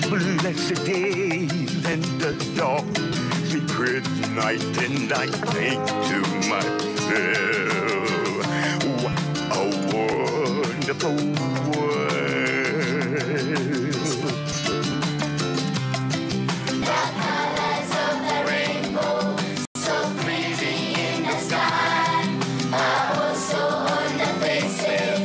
Blessed days and the dark secret night, and I think to myself, what a wonderful world. The colors of the rainbow, so pretty in the sky, are also on the faces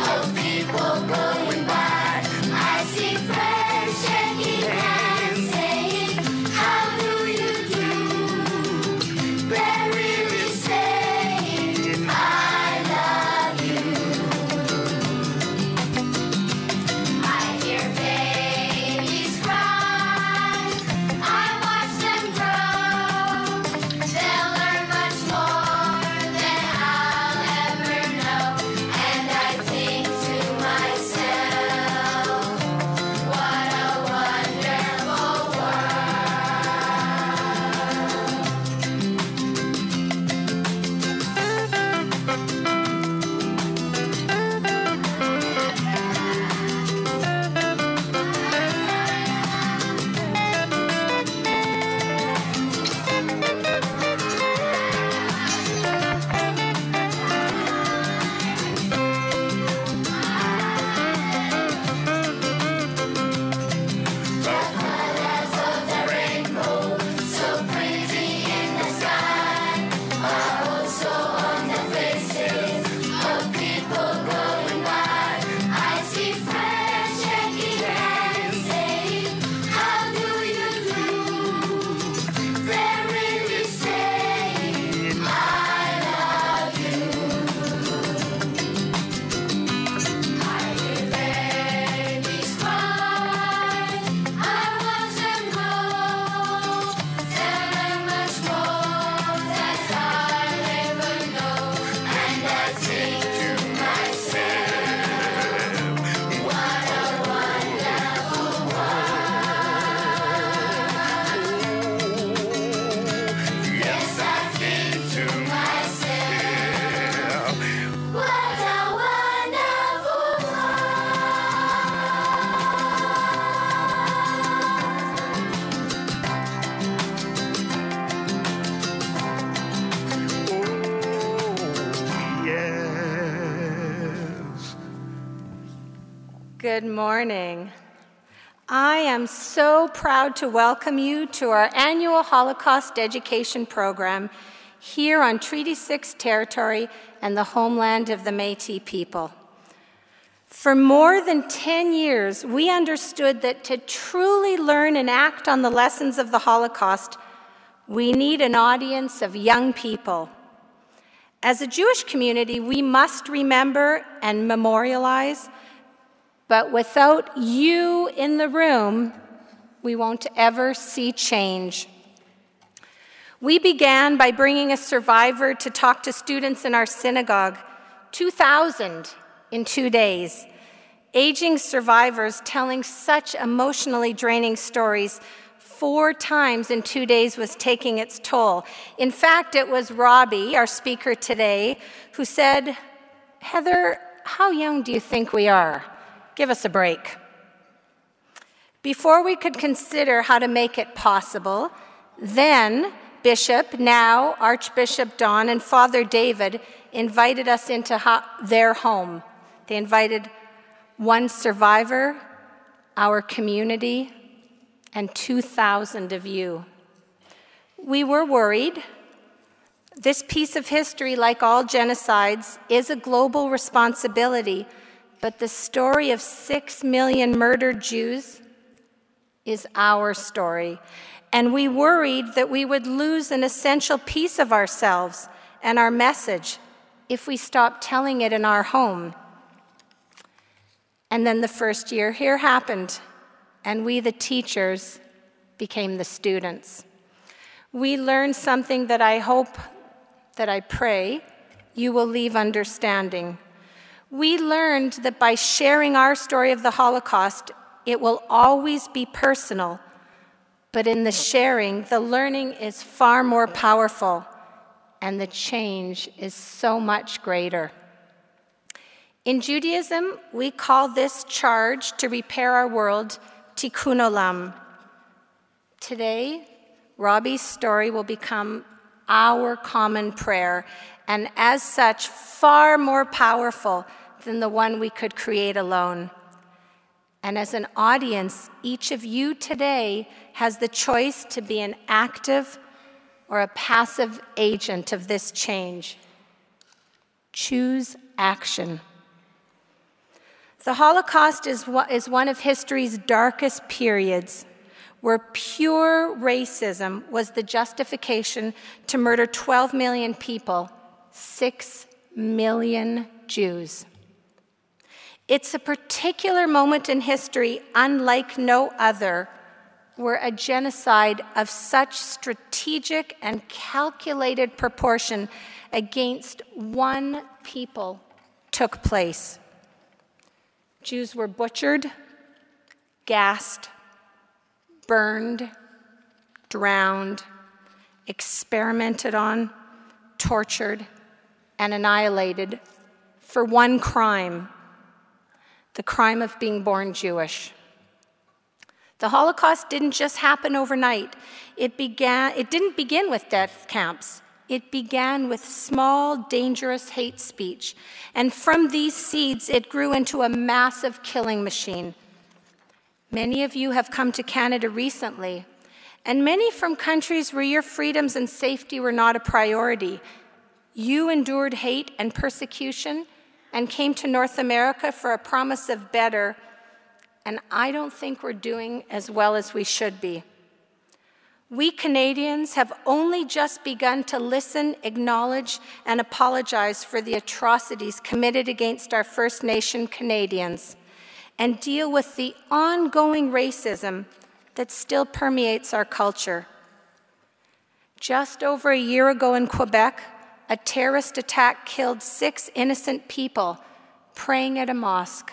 of people going by. I see friends shaking hands, saying, how do you do? They're really saying, I love you. I hear babies cry, I watch them grow. They'll learn much more than I'll ever know. And I think to myself, what a wonderful colors of the rainbow, so pretty in the sky, are also on the faces of people going by. I see friends shaking hands, saying, how do you do? They're really saying, I love you. I hear babies cry, I watch them grow. They'll learn much more than I'll ever know. And I think to myself, what a wonderful world. Yes, I think to myself, what a wonderful world. Yes. Good morning. I am so proud to welcome you to our annual Holocaust Education Program here on Treaty 6 territory and the homeland of the Métis people. For more than 10 years, we understood that to truly learn and act on the lessons of the Holocaust, we need an audience of young people. As a Jewish community, we must remember and memorialize, but without you in the room, we won't ever see change. We began by bringing a survivor to talk to students in our synagogue, 2,000 in 2 days. Aging survivors telling such emotionally draining stories 4 times in 2 days was taking its toll. In fact, it was Robbie, our speaker today, who said, Heather, how young do you think we are? Give us a break. Before we could consider how to make it possible, then Bishop, now Archbishop Don, and Father David invited us into their home. They invited one survivor, our community, and 2,000 of you. We were worried. This piece of history, like all genocides, is a global responsibility, but the story of 6 million murdered Jews is our story, and we worried that we would lose an essential piece of ourselves and our message if we stopped telling it in our home. And then the first year here happened, and we, the teachers, became the students. We learned something that I hope, that I pray, you will leave understanding. We learned that by sharing our story of the Holocaust, it will always be personal, but in the sharing, the learning is far more powerful, and the change is so much greater. In Judaism, we call this charge to repair our world tikkun olam. Today, Robbie's story will become our common prayer, and as such, far more powerful than the one we could create alone. And as an audience, each of you today has the choice to be an active or a passive agent of this change. Choose action. The Holocaust is one of history's darkest periods, where pure racism was the justification to murder 12 million people, 6 million Jews. It's a particular moment in history unlike no other, where a genocide of such strategic and calculated proportion against one people took place. Jews were butchered, gassed, burned, drowned, experimented on, tortured, and annihilated for one crime: the crime of being born Jewish. The Holocaust didn't just happen overnight. It didn't begin with death camps. It began with small, dangerous hate speech. And from these seeds, it grew into a massive killing machine. Many of you have come to Canada recently, and many from countries where your freedoms and safety were not a priority. You endured hate and persecution and came to North America for a promise of better, and I don't think we're doing as well as we should be. We Canadians have only just begun to listen, acknowledge, and apologize for the atrocities committed against our First Nation Canadians and deal with the ongoing racism that still permeates our culture. Just over a year ago in Quebec, a terrorist attack killed 6 innocent people praying at a mosque.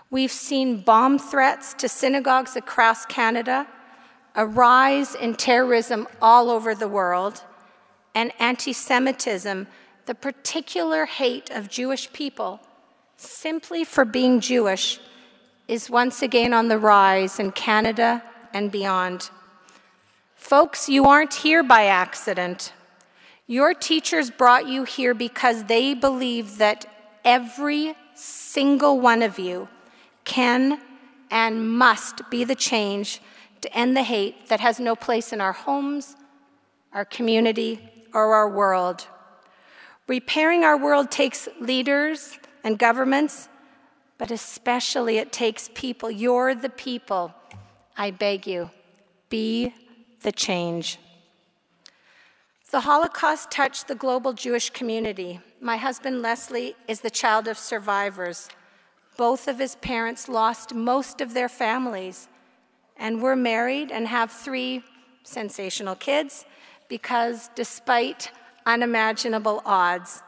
We've seen bomb threats to synagogues across Canada, a rise in terrorism all over the world, and anti-Semitism, the particular hate of Jewish people simply for being Jewish, is once again on the rise in Canada and beyond. Folks, you aren't here by accident. Your teachers brought you here because they believe that every single one of you can and must be the change to end the hate that has no place in our homes, our community, or our world. Repairing our world takes leaders and governments, but especially it takes people. You're the people. I beg you, be the change. The Holocaust touched the global Jewish community. My husband, Leslie, is the child of survivors. Both of his parents lost most of their families, and we're married and have 3 sensational kids because despite unimaginable odds,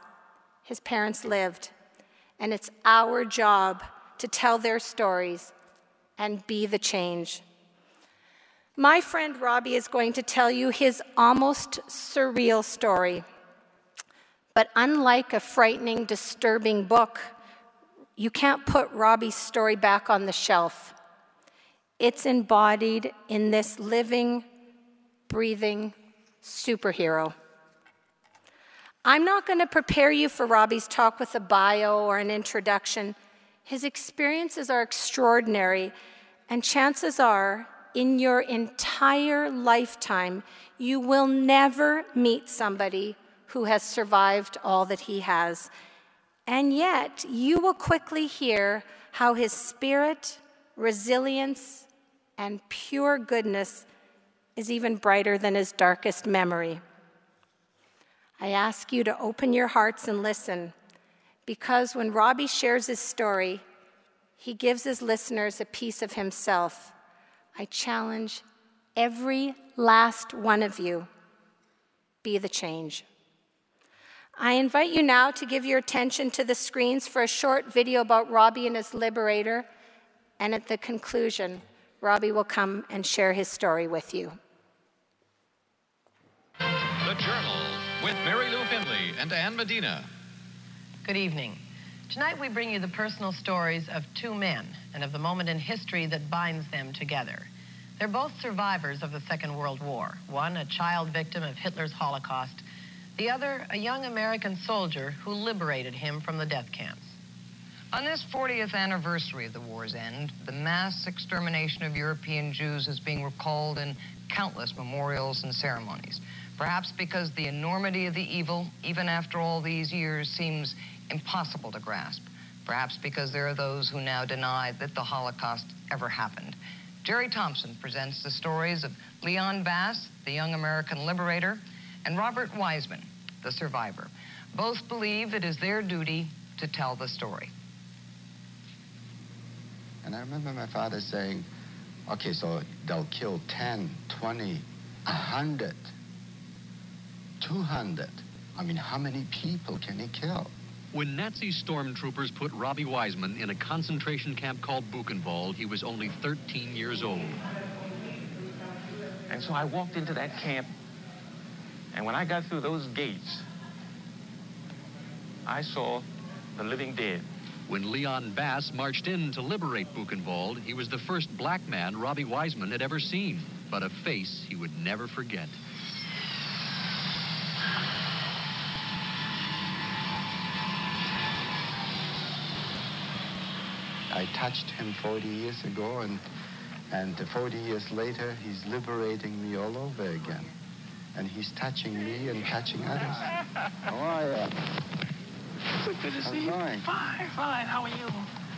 his parents lived. And it's our job to tell their stories and be the change. My friend Robbie is going to tell you his almost surreal story. But unlike a frightening, disturbing book, you can't put Robbie's story back on the shelf. It's embodied in this living, breathing superhero. I'm not going to prepare you for Robbie's talk with a bio or an introduction. His experiences are extraordinary, and chances are, in your entire lifetime, you will never meet somebody who has survived all that he has. And yet, you will quickly hear how his spirit, resilience, and pure goodness is even brighter than his darkest memory. I ask you to open your hearts and listen, because when Robbie shares his story, he gives his listeners a piece of himself. I challenge every last one of you, be the change. I invite you now to give your attention to the screens for a short video about Robbie and his liberator, and at the conclusion, Robbie will come and share his story with you. The Journal with Mary Lou Finley and Ann Medina. Good evening. Tonight we bring you the personal stories of two men and of the moment in history that binds them together. They're both survivors of the Second World War. One, a child victim of Hitler's Holocaust. The other, a young American soldier who liberated him from the death camps. On this 40th anniversary of the war's end, the mass extermination of European Jews is being recalled in countless memorials and ceremonies. Perhaps because the enormity of the evil, even after all these years, seems impossible to grasp. Perhaps because there are those who now deny that the Holocaust ever happened. Jerry Thompson presents the stories of Leon Bass, the young American liberator, and Robert Waisman, the survivor. Both believe it is their duty to tell the story. And I remember my father saying, okay, so they'll kill 10, 20, 100, 200. I mean, how many people can he kill? When Nazi stormtroopers put Robbie Waisman in a concentration camp called Buchenwald, he was only 13 years old. And so I walked into that camp, and when I got through those gates, I saw the living dead. When Leon Bass marched in to liberate Buchenwald, he was the first black man Robbie Waisman had ever seen, but a face he would never forget. I touched him 40 years ago, and 40 years later, he's liberating me all over again. And he's touching me and touching others. How are you? So good to see you. Fine, fine. How are you?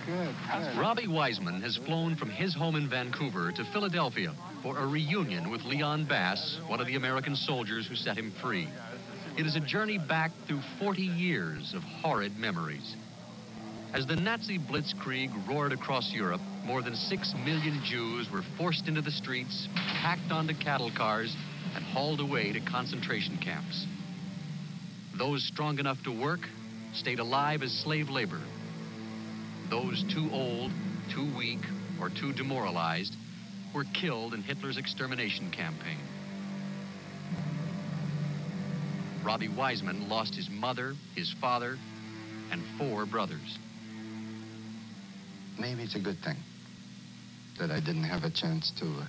Good. Robbie Waisman has flown from his home in Vancouver to Philadelphia for a reunion with Leon Bass, one of the American soldiers who set him free. It is a journey back through 40 years of horrid memories. As the Nazi blitzkrieg roared across Europe, more than 6 million Jews were forced into the streets, packed onto cattle cars, and hauled away to concentration camps. Those strong enough to work stayed alive as slave labor. Those too old, too weak, or too demoralized were killed in Hitler's extermination campaign. Robbie Waisman lost his mother, his father, and 4 brothers. Maybe it's a good thing that I didn't have a chance to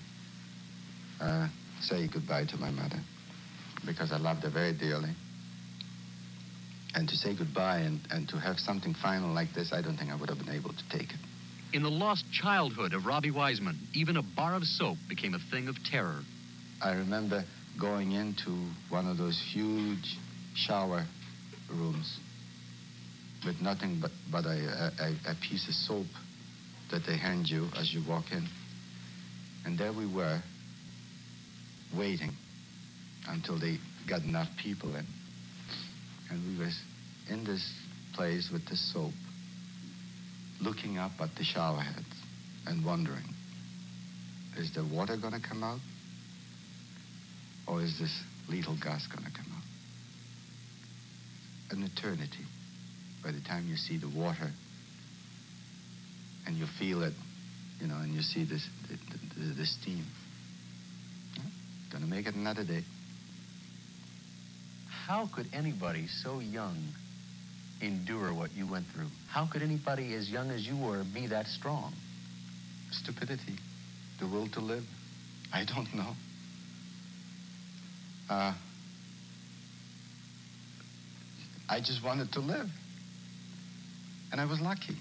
say goodbye to my mother, because I loved her very dearly. And to say goodbye and to have something final like this, I don't think I would have been able to take it. In the lost childhood of Robbie Waisman, even a bar of soap became a thing of terror. I remember going into one of those huge shower rooms with nothing but a piece of soap that they hand you as you walk in. And there we were, waiting until they got enough people in. And we were in this place with the soap, looking up at the shower heads and wondering, is the water going to come out? Or is this lethal gas going to come out? An eternity. By the time you see the water and you feel it, you know, and you see this, the steam. Gonna make it another day. How could anybody so young endure what you went through? How could anybody as young as you were be that strong? Stupidity. The will to live. I don't know. I just wanted to live. And I was lucky.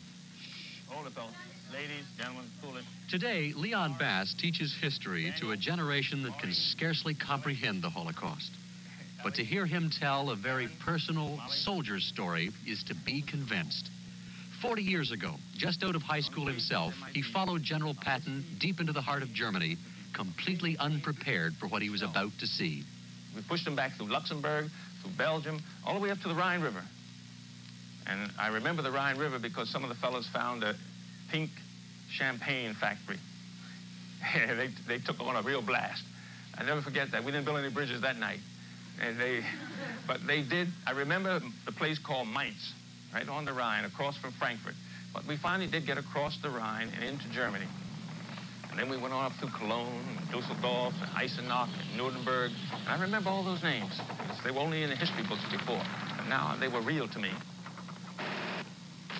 Hold it, fellas. Ladies, gentlemen, cool it. Today, Leon Bass teaches history to a generation that can scarcely comprehend the Holocaust. But to hear him tell a very personal soldier's story is to be convinced. 40 years ago, just out of high school himself, he followed General Patton deep into the heart of Germany, completely unprepared for what he was about to see. We pushed them back through Luxembourg, through Belgium, all the way up to the Rhine River. And I remember the Rhine River because some of the fellows found a pink champagne factory. they took on a real blast. I never forget that. We didn't build any bridges that night. But they did. I remember the place called Mainz, right on the Rhine, across from Frankfurt. But we finally did get across the Rhine and into Germany. And then we went on up through Cologne, and Dusseldorf, and Eisenach, and Nuremberg. And I remember all those names, because they were only in the history books before. But now they were real to me.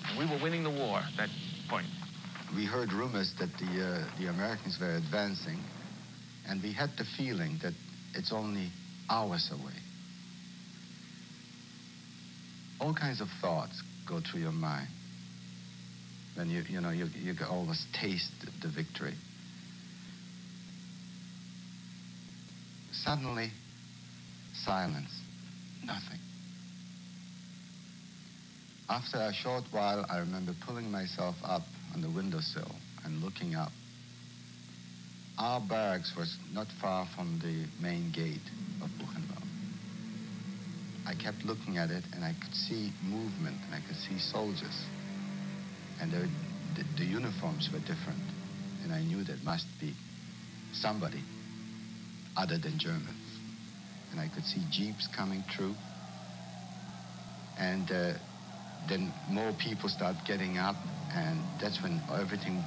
And we were winning the war at that point. We heard rumors that the Americans were advancing, and we had the feeling that it's only hours away. All kinds of thoughts go through your mind when you can always taste the victory. Suddenly, silence, nothing. After a short while, I remember pulling myself up on the windowsill and looking up. Our barracks was not far from the main gate of Buchenwald. I kept looking at it, and I could see movement, and I could see soldiers. And the uniforms were different, and I knew that must be somebody other than Germans. And I could see jeeps coming through, and then more people start getting up, and that's when everything,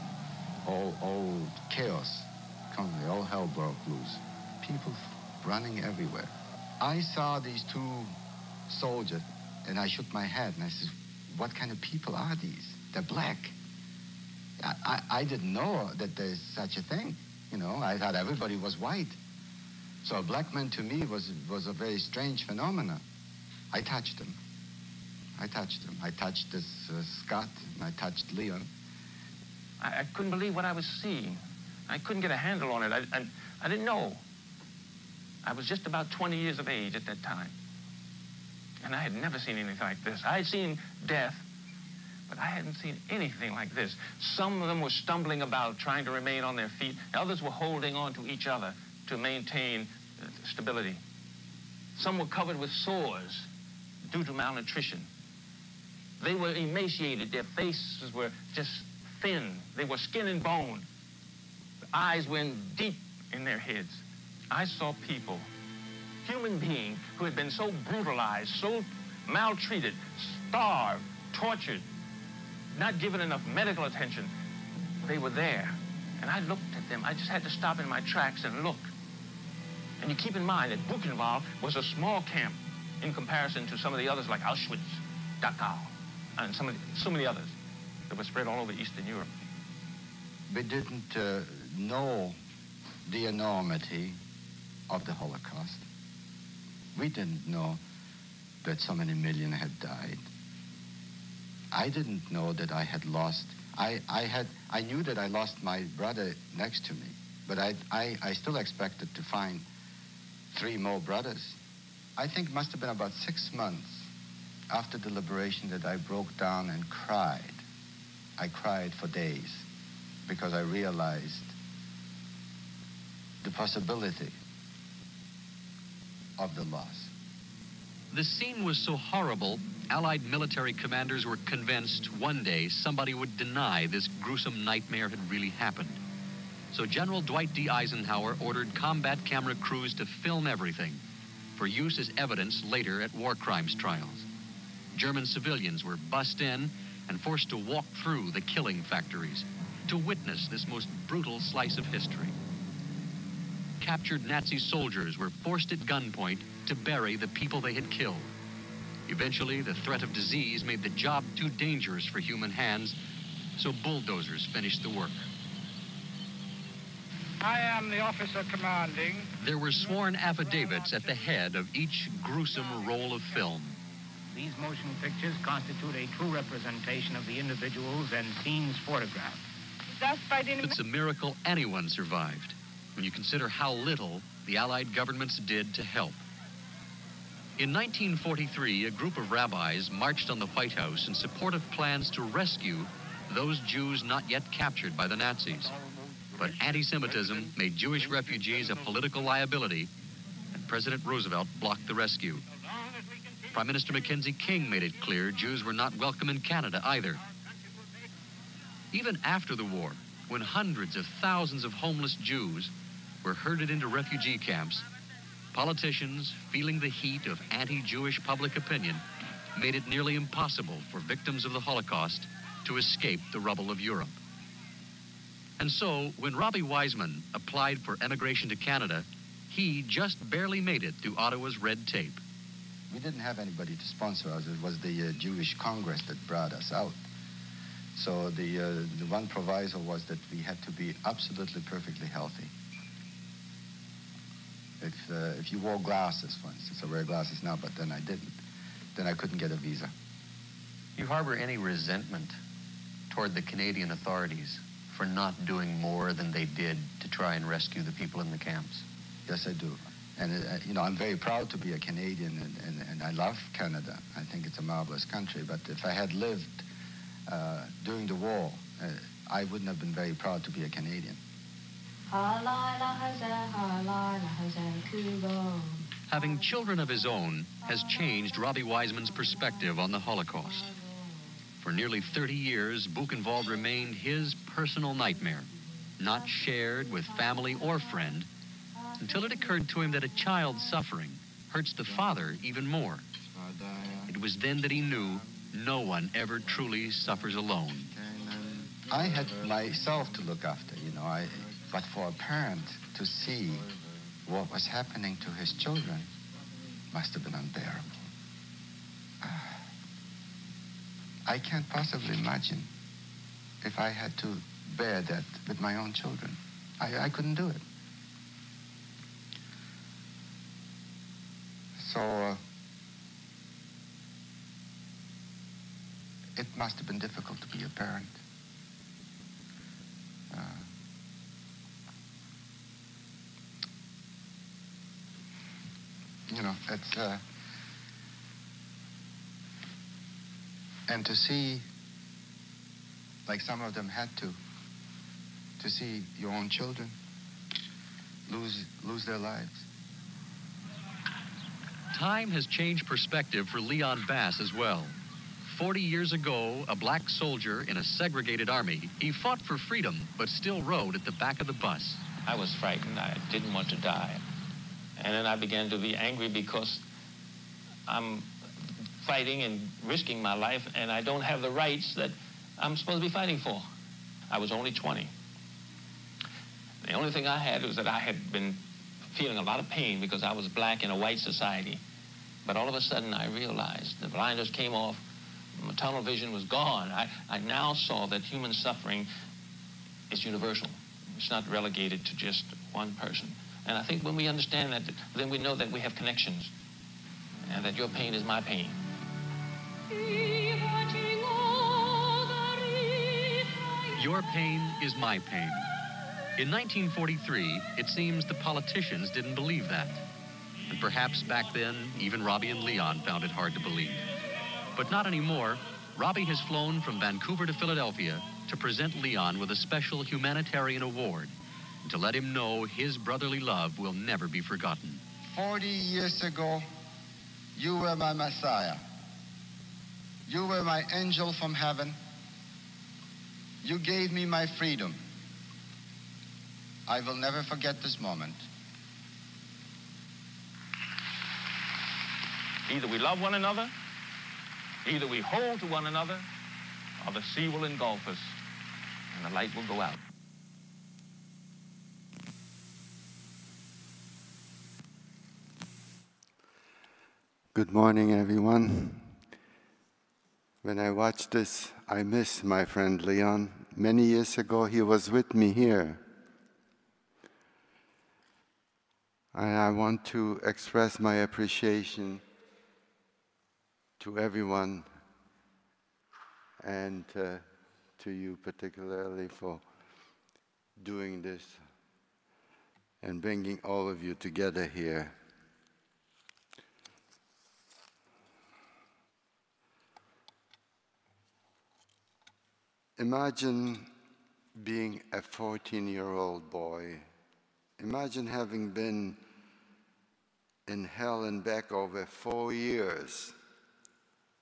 all chaos, all hell broke loose. People running everywhere. I saw these two soldiers, and I shook my head, and I said, what kind of people are these? They're black. I didn't know that there's such a thing. I thought everybody was white. So a black man to me was a very strange phenomenon. I touched him. I touched this Scott, and I touched Leon. I couldn't believe what I was seeing. I couldn't get a handle on it. I didn't know. I was just about 20 years of age at that time. And I had never seen anything like this. I had seen death, but I hadn't seen anything like this. Some of them were stumbling about, trying to remain on their feet. Others were holding on to each other to maintain stability. Some were covered with sores due to malnutrition. They were emaciated. Their faces were just thin. They were skin and bone. The eyes went deep in their heads. I saw people, human beings, who had been so brutalized, so maltreated, starved, tortured, not given enough medical attention. They were there. And I looked at them. I just had to stop in my tracks and look. And you keep in mind that Buchenwald was a small camp in comparison to some of the others like Auschwitz, Dachau, and so many others that were spread all over Eastern Europe. We didn't know the enormity of the Holocaust. We didn't know that so many million had died. I didn't know that I had lost. I knew that I lost my brother next to me, but I still expected to find 3 more brothers. I think it must have been about 6 months after the liberation that I broke down and cried. I cried for days because I realized the possibility of the loss. The scene was so horrible, Allied military commanders were convinced one day somebody would deny this gruesome nightmare had really happened. So General Dwight D. Eisenhower ordered combat camera crews to film everything for use as evidence later at war crimes trials. German civilians were bussed in and forced to walk through the killing factories to witness this most brutal slice of history. Captured Nazi soldiers were forced at gunpoint to bury the people they had killed. Eventually, the threat of disease made the job too dangerous for human hands, so bulldozers finished the work. I am the officer commanding. There were sworn affidavits at the head of each gruesome roll of film. These motion pictures constitute a true representation of the individuals and scenes photographed. It's a miracle anyone survived when you consider how little the Allied governments did to help. In 1943, a group of rabbis marched on the White House in support of plans to rescue those Jews not yet captured by the Nazis. But anti-Semitism made Jewish refugees a political liability, and President Roosevelt blocked the rescue. Prime Minister Mackenzie King made it clear Jews were not welcome in Canada either. Even after the war, when hundreds of thousands of homeless Jews were herded into refugee camps, politicians, feeling the heat of anti-Jewish public opinion, made it nearly impossible for victims of the Holocaust to escape the rubble of Europe. And so, when Robbie Waisman applied for emigration to Canada, he just barely made it through Ottawa's red tape. We didn't have anybody to sponsor us. It was the Jewish Congress that brought us out. So the one proviso was that we had to be absolutely perfectly healthy. If you wore glasses, for instance, I wear glasses now, but then I didn't, then I couldn't get a visa. You harbor any resentment toward the Canadian authorities for not doing more than they did to try and rescue the people in the camps? Yes, I do. And, you know, I'm very proud to be a Canadian, and I love Canada. I think it's a marvelous country. But if I had lived during the war, I wouldn't have been very proud to be a Canadian. Having children of his own has changed Robbie Waisman's perspective on the Holocaust. For nearly 30 years, Buchenwald remained his personal nightmare, not shared with family or friend, until it occurred to him that a child's suffering hurts the father even more. It was then that he knew no one ever truly suffers alone. I had myself to look after, you know, but for a parent to see what was happening to his children must have been unbearable. I can't possibly imagine if I had to bear that with my own children. I couldn't do it. So it must have been difficult to be a parent. You know, it's and to see, like some of them had to see your own children lose their lives. Time has changed perspective for Leon Bass as well. 40 years ago, a black soldier in a segregated army, he fought for freedom, but still rode at the back of the bus. I was frightened. I didn't want to die. And then I began to be angry because I'm fighting and risking my life, and I don't have the rights that I'm supposed to be fighting for. I was only 20. The only thing I had was that I had been feeling a lot of pain because I was black in a white society. But all of a sudden, I realized the blinders came off, my tunnel vision was gone. I now saw that human suffering is universal. It's not relegated to just one person. And I think when we understand that, then we know that we have connections, and that your pain is my pain. Your pain is my pain. In 1943, it seems the politicians didn't believe that. And perhaps back then, even Robbie and Leon found it hard to believe. But not anymore. Robbie has flown from Vancouver to Philadelphia to present Leon with a special humanitarian award, and to let him know his brotherly love will never be forgotten. 40 years ago, you were my Messiah. You were my angel from heaven. You gave me my freedom. I will never forget this moment. Either we love one another, either we hold to one another, or the sea will engulf us and the light will go out. Good morning, everyone. When I watch this, I miss my friend Leon. Many years ago, he was with me here. And I want to express my appreciation to everyone, and to you particularly for doing this and bringing all of you together here. Imagine being a 14-year-old boy. Imagine having been in hell and back over 4 years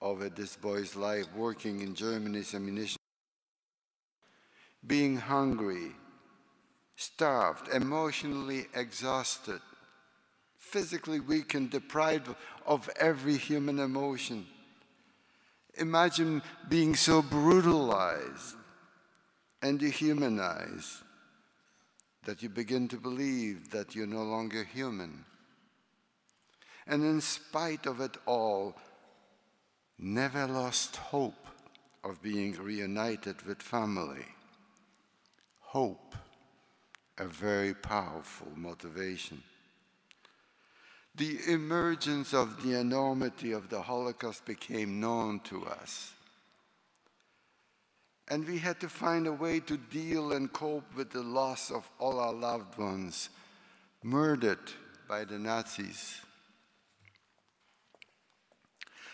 over this boy's life, working in Germany's ammunition, being hungry, starved, emotionally exhausted, physically weak and deprived of every human emotion. Imagine being so brutalized and dehumanized that you begin to believe that you're no longer human. And in spite of it all, never lost hope of being reunited with family. Hope, a very powerful motivation. The emergence of the enormity of the Holocaust became known to us. And we had to find a way to deal and cope with the loss of all our loved ones, murdered by the Nazis.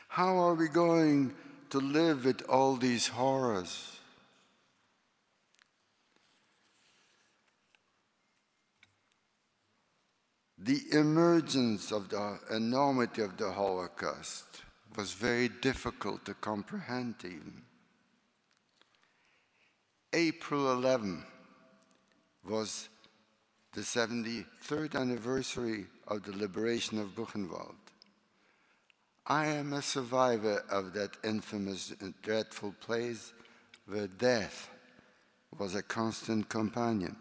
How are we going to live with all these horrors? The emergence of the enormity of the Holocaust was very difficult to comprehend even. April 11 was the 73rd anniversary of the liberation of Buchenwald. I am a survivor of that infamous and dreadful place where death was a constant companion.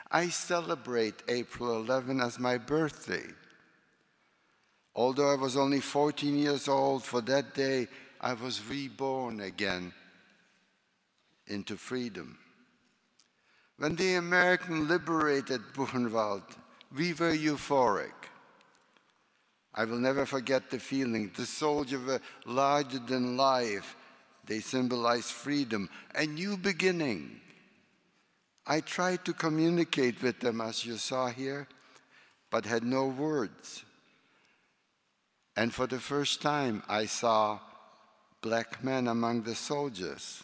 I celebrate April 11 as my birthday. Although I was only 14 years old, for that day I was reborn again into freedom. When the Americans liberated Buchenwald, we were euphoric. I will never forget the feeling. The soldiers were larger than life. They symbolized freedom, a new beginning. I tried to communicate with them, as you saw here, but had no words. And for the first time, I saw black men among the soldiers.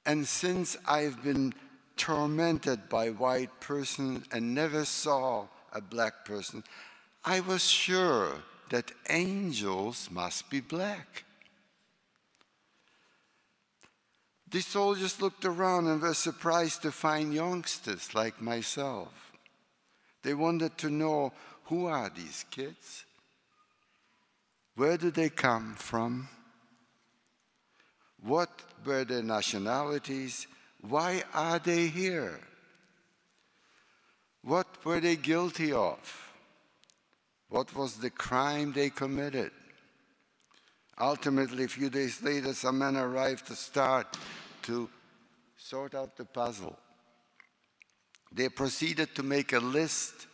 And since I've been tormented by white persons and never saw a black person, I was sure that angels must be black. The soldiers looked around and were surprised to find youngsters like myself. They wanted to know, who are these kids? Where do they come from? What were their nationalities? Why are they here? What were they guilty of? What was the crime they committed? Ultimately, a few days later, some men arrived to start to sort out the puzzle. They proceeded to make a list,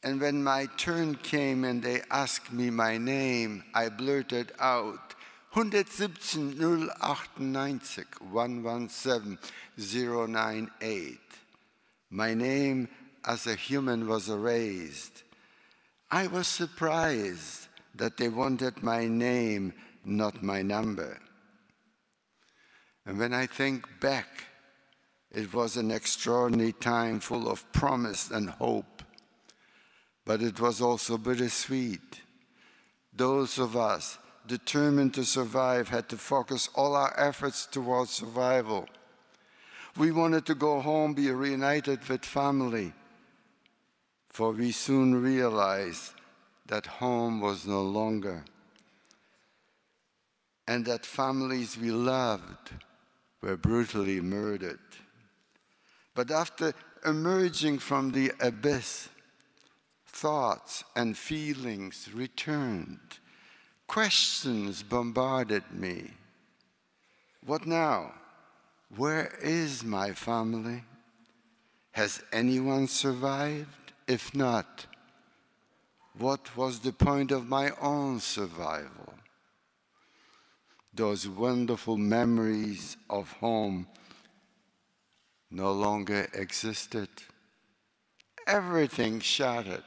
and when my turn came and they asked me my name, I blurted out, 117 098 117 098. My name as a human was erased. I was surprised that they wanted my name, not my number. And when I think back, it was an extraordinary time full of promise and hope. But it was also bittersweet. Those of us determined to survive had to focus all our efforts towards survival. We wanted to go home, be reunited with family, for we soon realized that home was no longer, and that families we loved were brutally murdered. But after emerging from the abyss, thoughts and feelings returned. Questions bombarded me. What now? Where is my family? Has anyone survived? If not, what was the point of my own survival? Those wonderful memories of home no longer existed. Everything shattered.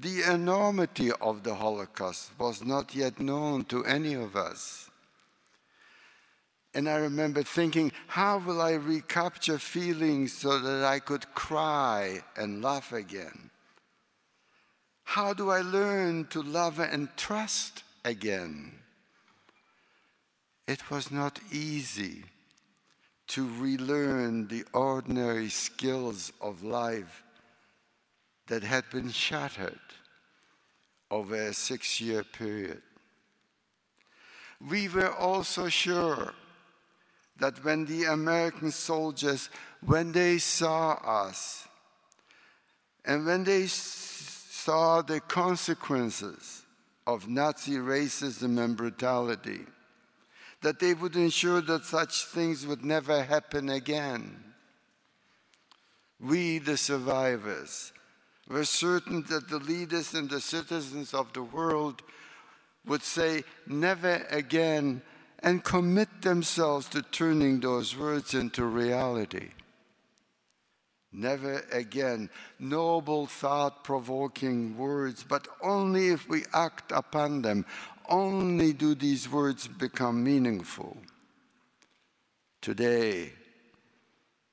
The enormity of the Holocaust was not yet known to any of us. And I remember thinking, how will I recapture feelings so that I could cry and laugh again? How do I learn to love and trust again? It was not easy to relearn the ordinary skills of life that had been shattered over a 6-year period. We were also sure that when the American soldiers, when they saw us, and when they saw the consequences of Nazi racism and brutality, that they would ensure that such things would never happen again. We, the survivors, were certain that the leaders and the citizens of the world would say, never again, and commit themselves to turning those words into reality. Never again, noble, thought-provoking words, but only if we act upon them. Only do these words become meaningful. Today,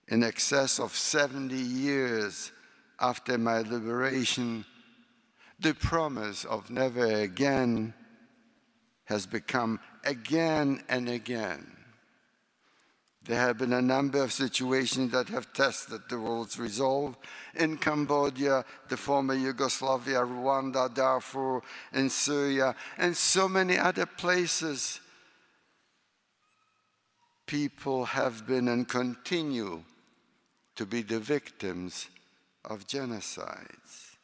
in excess of 70 years after my liberation, the promise of never again has become again and again. There have been a number of situations that have tested the world's resolve. In Cambodia, the former Yugoslavia, Rwanda, Darfur, in Syria, and so many other places, people have been and continue to be the victims of genocides.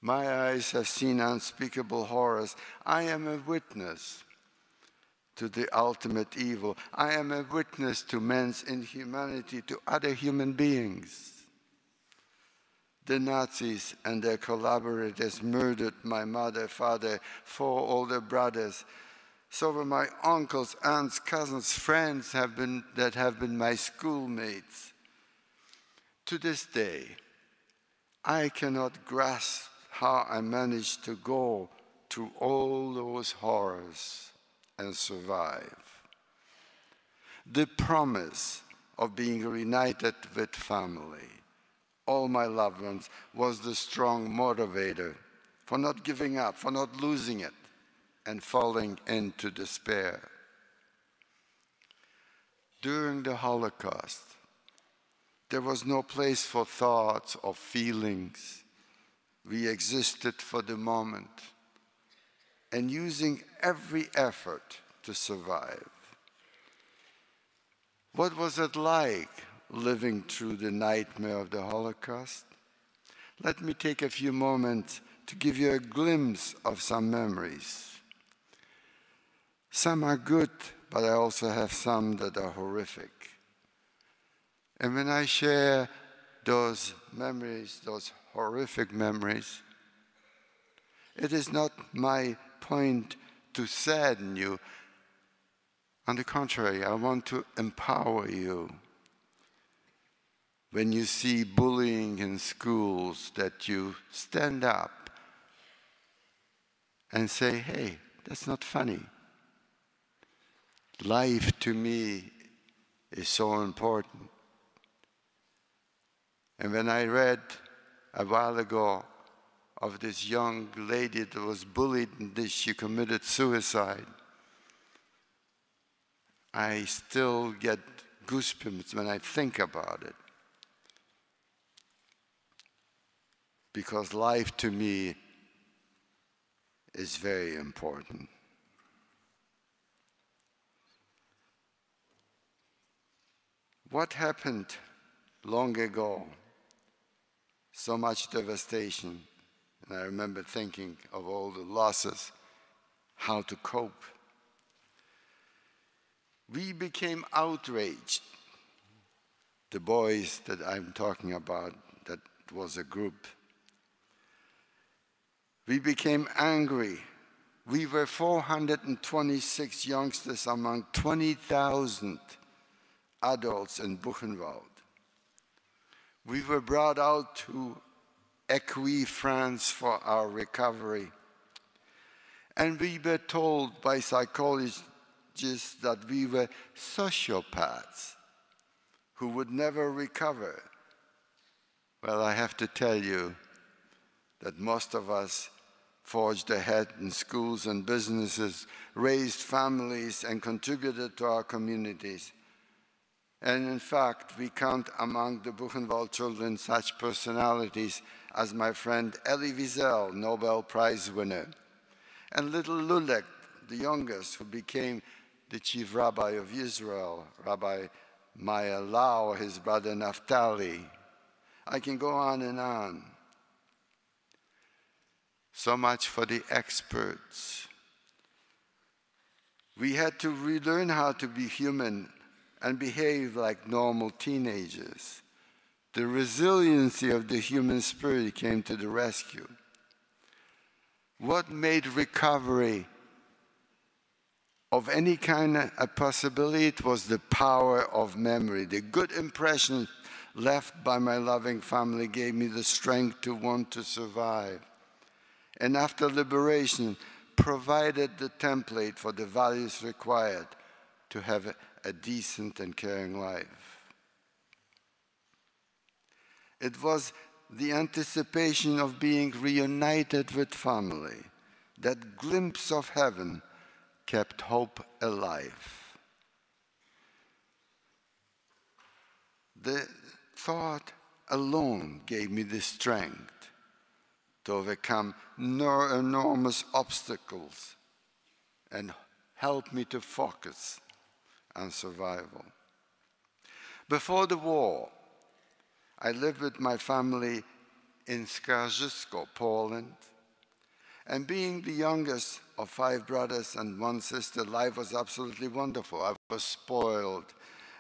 My eyes have seen unspeakable horrors. I am a witness to the ultimate evil. I am a witness to man's inhumanity to other human beings. The Nazis and their collaborators murdered my mother, father, 4 older brothers. So were my uncles, aunts, cousins, friends that have been my schoolmates. To this day, I cannot grasp how I managed to go through all those horrors and survive. The promise of being reunited with family, all my loved ones, was the strong motivator for not giving up, for not losing it, and falling into despair. During the Holocaust, there was no place for thoughts or feelings. We existed for the moment and using every effort to survive. What was it like living through the nightmare of the Holocaust? Let me take a few moments to give you a glimpse of some memories. Some are good, but I also have some that are horrific. And when I share those memories, those horrific memories, it is not my point to sadden you. On the contrary, I want to empower you. When you see bullying in schools, that you stand up and say, hey, that's not funny. Life to me is so important. And when I read a while ago of this young lady that was bullied and she committed suicide, I still get goosebumps when I think about it. Because life to me is very important. What happened long ago? So much devastation. And I remember thinking of all the losses, how to cope. We became outraged. The boys that I'm talking about, that was a group. We became angry. We were 426 youngsters among 20,000 adults in Buchenwald. We were brought out to Écueil, France for our recovery. And we were told by psychologists that we were sociopaths who would never recover. Well, I have to tell you that most of us forged ahead in schools and businesses, raised families, and contributed to our communities. And in fact, we count among the Buchenwald children such personalities as my friend Elie Wiesel, Nobel Prize winner, and little Lulek, the youngest, who became the chief rabbi of Israel, Rabbi Maya Lau, his brother Naphtali. I can go on and on. So much for the experts. We had to relearn how to be human and behave like normal teenagers. The resiliency of the human spirit came to the rescue. What made recovery of any kind a possibility? It was the power of memory. The good impression left by my loving family gave me the strength to want to survive. And after liberation, provided the template for the values required to have a decent and caring life. It was the anticipation of being reunited with family, that glimpse of heaven, kept hope alive. The thought alone gave me the strength to overcome enormous obstacles and help me to focus on survival. Before the war, I lived with my family in Skarżysko, Poland. And being the youngest of 5 brothers and 1 sister, life was absolutely wonderful. I was spoiled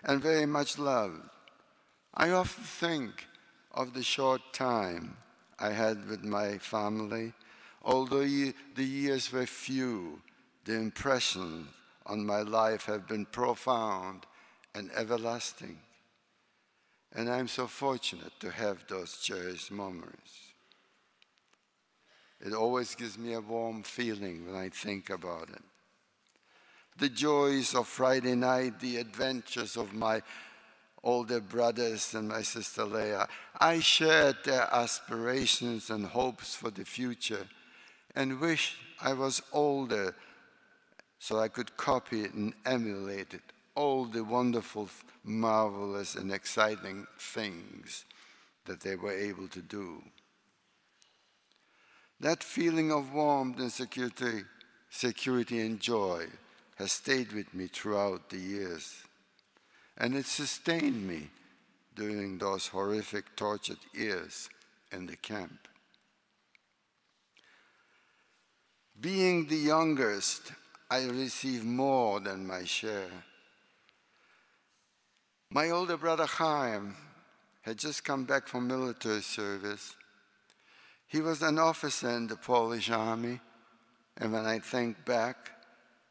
and very much loved. I often think of the short time I had with my family. Although the years were few, the impressions on my life have been profound and everlasting. And I'm so fortunate to have those cherished moments. It always gives me a warm feeling when I think about it. The joys of Friday night, the adventures of my older brothers and my sister Leah. I shared their aspirations and hopes for the future and wished I was older so I could copy it and emulate it, all the wonderful, marvelous, and exciting things that they were able to do. That feeling of warmth and security and joy has stayed with me throughout the years. And it sustained me during those horrific, tortured years in the camp. Being the youngest, I received more than my share. My older brother Chaim had just come back from military service. He was an officer in the Polish army, and when I think back,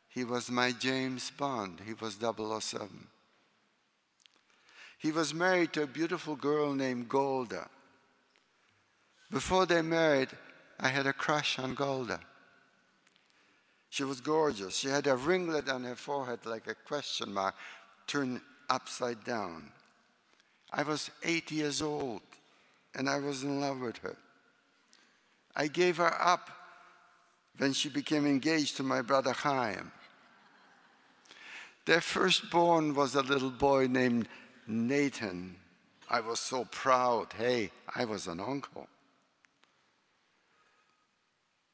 he was my James Bond. He was 007. He was married to a beautiful girl named Golda. Before they married, I had a crush on Golda. She was gorgeous. She had a ringlet on her forehead like a question mark turned upside down. I was 8 years old, and I was in love with her. I gave her up when she became engaged to my brother Chaim. Their firstborn was a little boy named Nathan. I was so proud. Hey, I was an uncle.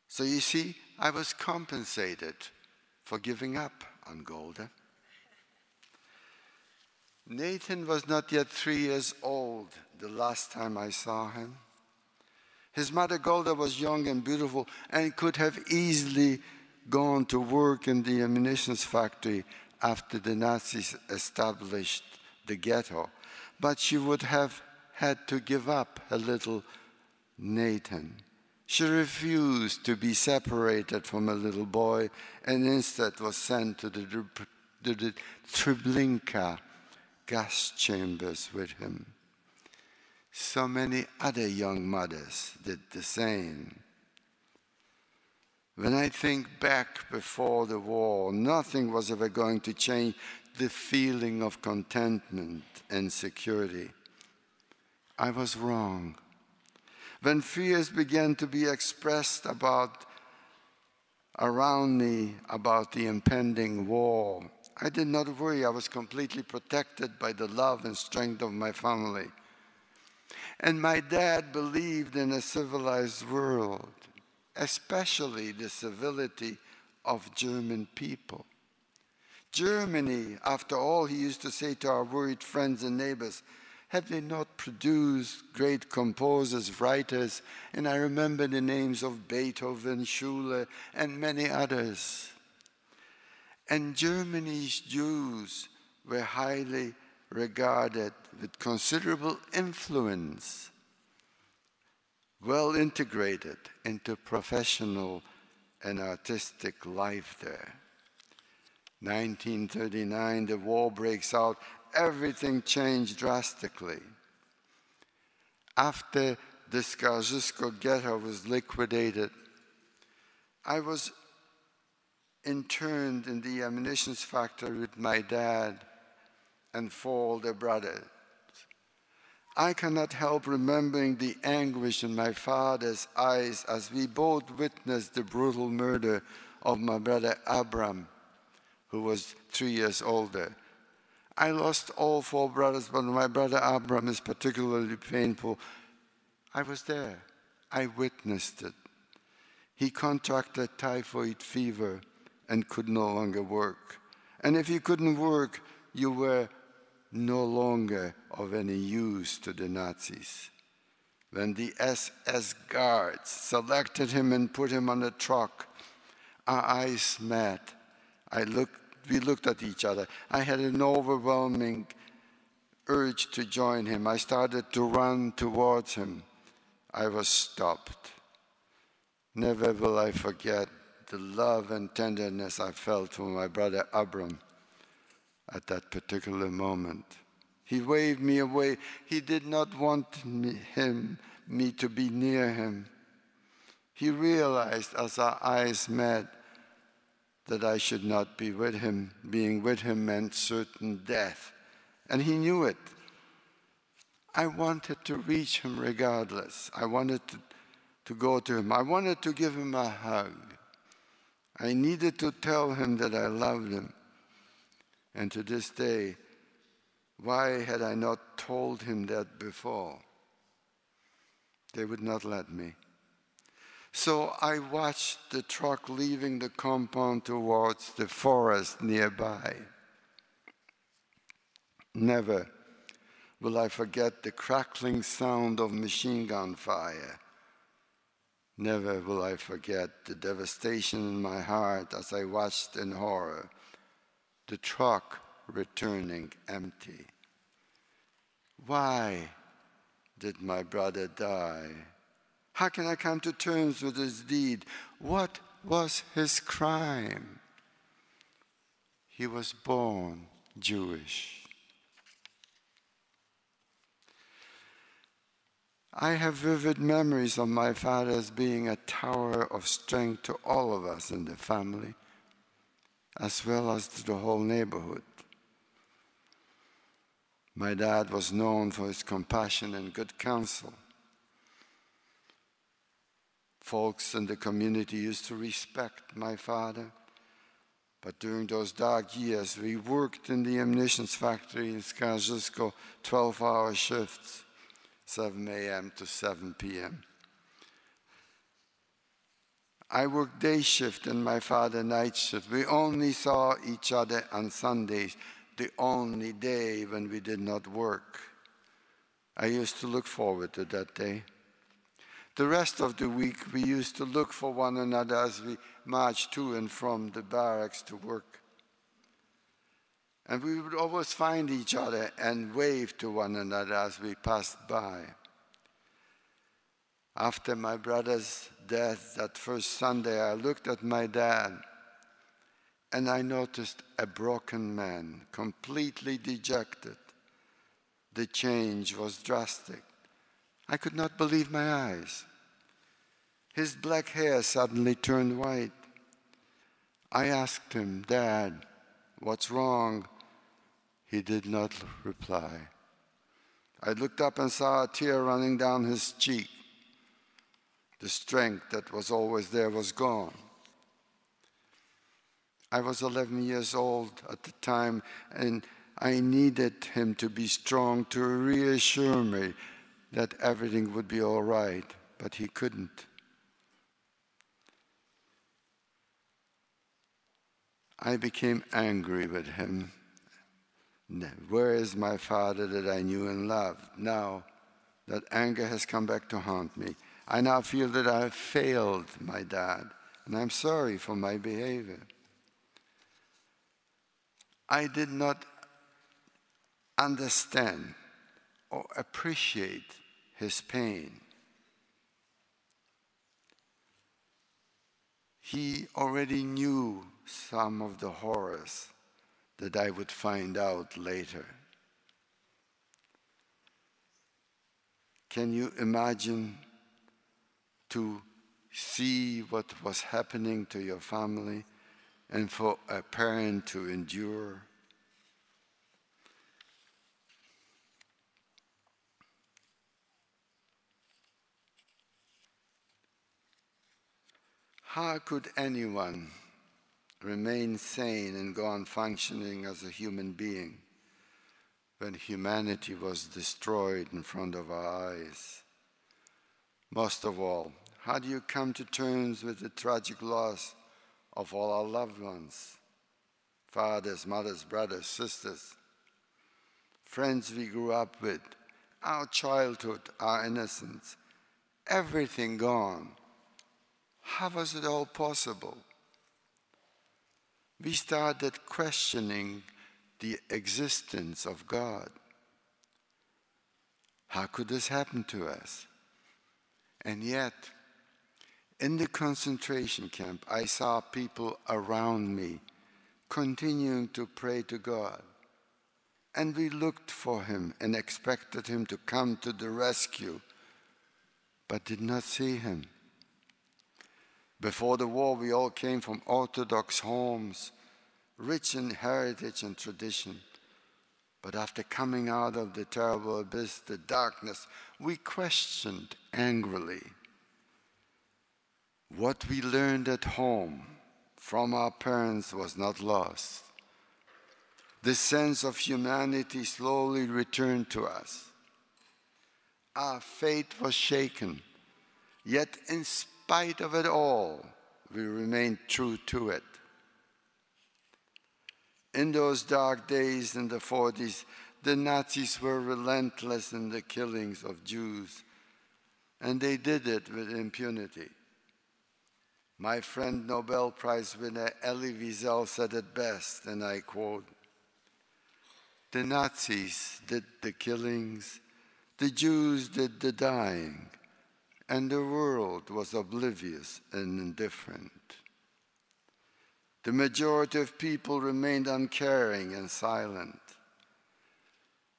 So you see, I was compensated for giving up on Golda. Nathan was not yet 3 years old the last time I saw him. His mother Golda was young and beautiful and could have easily gone to work in the ammunition factory after the Nazis established the ghetto. But she would have had to give up her little Nathan. She refused to be separated from a little boy and instead was sent to the Treblinka gas chambers with him. So many other young mothers did the same. When I think back before the war, nothing was ever going to change the feeling of contentment and security. I was wrong. When fears began to be expressed around me about the impending war, I did not worry. I was completely protected by the love and strength of my family. And my dad believed in a civilized world, especially the civility of German people. Germany, after all, he used to say to our worried friends and neighbors, have they not produced great composers, writers? And I remember the names of Beethoven, Schiller, and many others. And Germany's Jews were highly regarded with considerable influence, well integrated into professional and artistic life there. 1939, the war breaks out. Everything changed drastically. After the Skarżysko ghetto was liquidated, I was interned in the ammunition factory with my dad and 4 older brothers. I cannot help remembering the anguish in my father's eyes as we both witnessed the brutal murder of my brother Abram, who was 3 years older. I lost all 4 brothers, but my brother Abram is particularly painful. I was there. I witnessed it. He contracted typhoid fever and could no longer work. And if you couldn't work, you were no longer of any use to the Nazis. When the SS guards selected him and put him on a truck, our eyes met. We looked at each other. I had an overwhelming urge to join him. I started to run towards him. I was stopped. Never will I forget the love and tenderness I felt for my brother Abram at that particular moment. He waved me away. He did not want me to be near him. He realized as our eyes met that I should not be with him. Being with him meant certain death. And he knew it. I wanted to reach him regardless. I wanted to go to him. I wanted to give him a hug. I needed to tell him that I loved him. And to this day, why had I not told him that before? They would not let me. So I watched the truck leaving the compound towards the forest nearby. Never will I forget the crackling sound of machine gun fire. Never will I forget the devastation in my heart as I watched in horror the truck returning empty. Why did my brother die? How can I come to terms with his deed? What was his crime? He was born Jewish. I have vivid memories of my father as being a tower of strength to all of us in the family, as well as to the whole neighborhood. My dad was known for his compassion and good counsel. Folks in the community used to respect my father, but during those dark years, we worked in the ammunition factory in Skarżysko, 12-hour shifts, 7 a.m. to 7 p.m. I worked day shift and my father night shift. We only saw each other on Sundays, the only day when we did not work. I used to look forward to that day. The rest of the week, we used to look for one another as we marched to and from the barracks to work. And we would always find each other and wave to one another as we passed by. After my brother's death that first Sunday, I looked at my dad and I noticed a broken man, completely dejected. The change was drastic. I could not believe my eyes. His black hair suddenly turned white. I asked him, "Dad, what's wrong?" He did not reply. I looked up and saw a tear running down his cheek. The strength that was always there was gone. I was 11 years old at the time, and I needed him to be strong to reassure me that everything would be all right, but he couldn't. I became angry with him. Where is my father that I knew and loved? Now that anger has come back to haunt me. I now feel that I have failed my dad, and I'm sorry for my behavior. I did not understand or appreciate his pain. He already knew some of the horrors that I would find out later. Can you imagine to see what was happening to your family and for a parent to endure? How could anyone remain sane and go on functioning as a human being when humanity was destroyed in front of our eyes? Most of all, how do you come to terms with the tragic loss of all our loved ones? Fathers, mothers, brothers, sisters, friends we grew up with, our childhood, our innocence, everything gone. How was it all possible? We started questioning the existence of God. How could this happen to us? And yet, in the concentration camp, I saw people around me continuing to pray to God. And we looked for him and expected him to come to the rescue, but did not see him. Before the war, we all came from Orthodox homes, rich in heritage and tradition. But after coming out of the terrible abyss, the darkness, we questioned angrily. What we learned at home from our parents was not lost. The sense of humanity slowly returned to us. Our faith was shaken, yet in spite of it all, we remained true to it. In those dark days in the 40s, the Nazis were relentless in the killings of Jews, and they did it with impunity. My friend Nobel Prize winner Elie Wiesel said it best, and I quote, "The Nazis did the killings, the Jews did the dying, and the world was oblivious and indifferent. The majority of people remained uncaring and silent.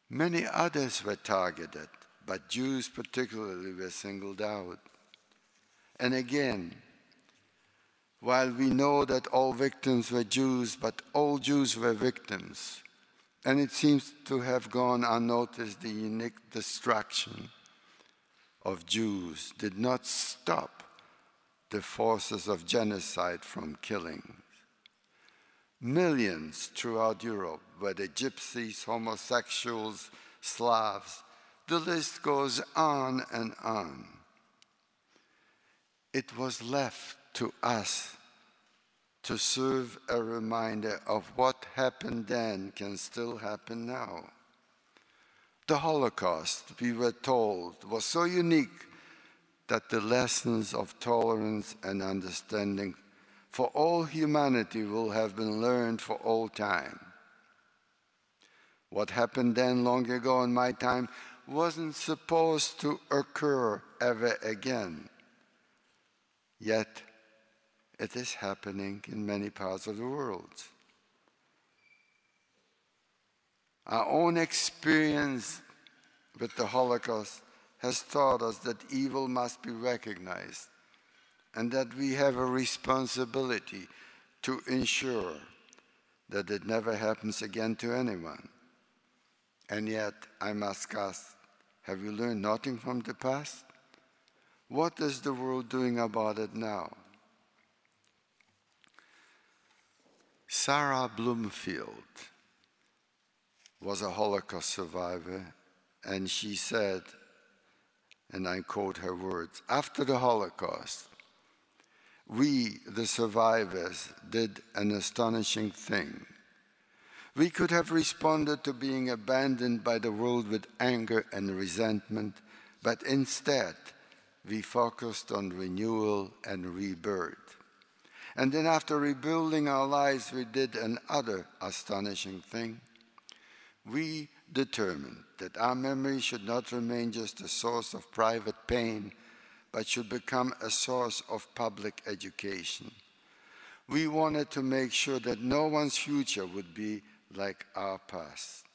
Many others were targeted, but Jews particularly were singled out. And again, while we know that all victims were Jews, but all Jews were victims, and it seems to have gone unnoticed, the unique destruction of Jews did not stop the forces of genocide from killing. Millions throughout Europe, whether gypsies, homosexuals, Slavs, the list goes on and on. It was left to us to serve a reminder of what happened then can still happen now. The Holocaust, we were told, was so unique that the lessons of tolerance and understanding for all humanity will have been learned for all time. What happened then long ago in my time wasn't supposed to occur ever again. Yet it is happening in many parts of the world. Our own experience with the Holocaust has taught us that evil must be recognized and that we have a responsibility to ensure that it never happens again to anyone. And yet, I must ask, have you learned nothing from the past? What is the world doing about it now? Sarah Bloomfield was a Holocaust survivor, and she said, and I quote her words, "After the Holocaust, we, the survivors, did an astonishing thing. We could have responded to being abandoned by the world with anger and resentment, but instead, we focused on renewal and rebirth. And then after rebuilding our lives, we did another astonishing thing. We determined that our memory should not remain just a source of private pain, but should become a source of public education. We wanted to make sure that no one's future would be like our past."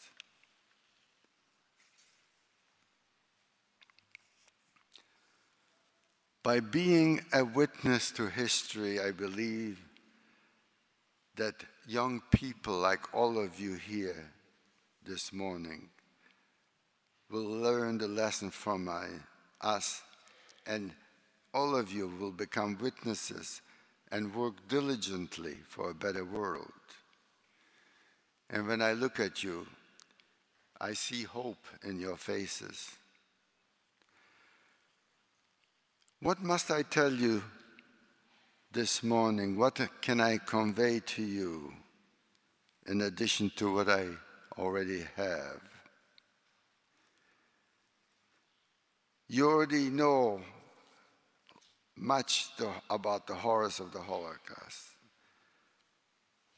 By being a witness to history, I believe that young people like all of you here this morning will learn the lesson from us, and all of you will become witnesses and work diligently for a better world. And when I look at you, I see hope in your faces. What must I tell you this morning? What can I convey to you in addition to what I already have? You already know much about the horrors of the Holocaust.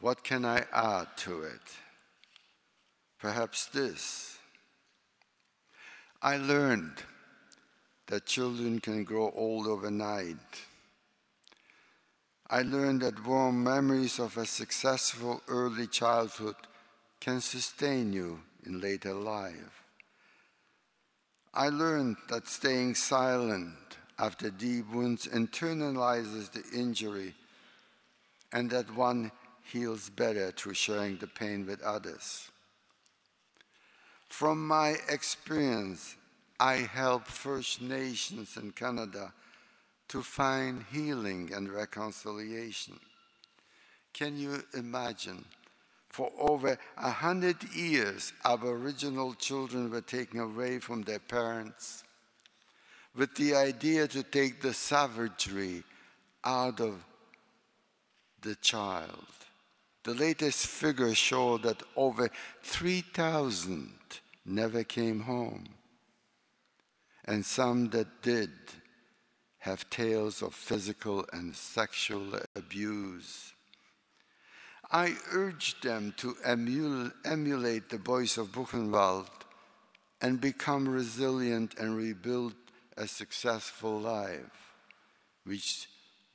What can I add to it? Perhaps this. I learned that children can grow old overnight. I learned that warm memories of a successful early childhood can sustain you in later life. I learned that staying silent after deep wounds internalizes the injury, and that one heals better through sharing the pain with others. From my experience, I help First Nations in Canada to find healing and reconciliation. Can you imagine? For over 100 years, Aboriginal children were taken away from their parents with the idea to take the savagery out of the child. The latest figures show that over 3,000 never came home, and some that did have tales of physical and sexual abuse. I urge them to emulate the boys of Buchenwald and become resilient and rebuild a successful life, which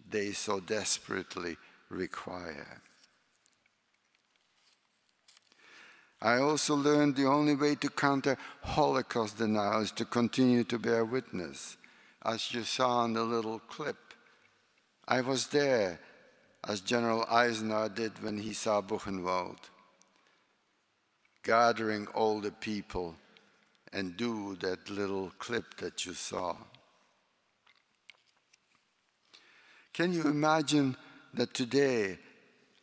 they so desperately require. I also learned the only way to counter Holocaust denial is to continue to bear witness. As you saw in the little clip, I was there as General Eisenhower did when he saw Buchenwald, gathering all the people and do that little clip that you saw. Can you imagine that today,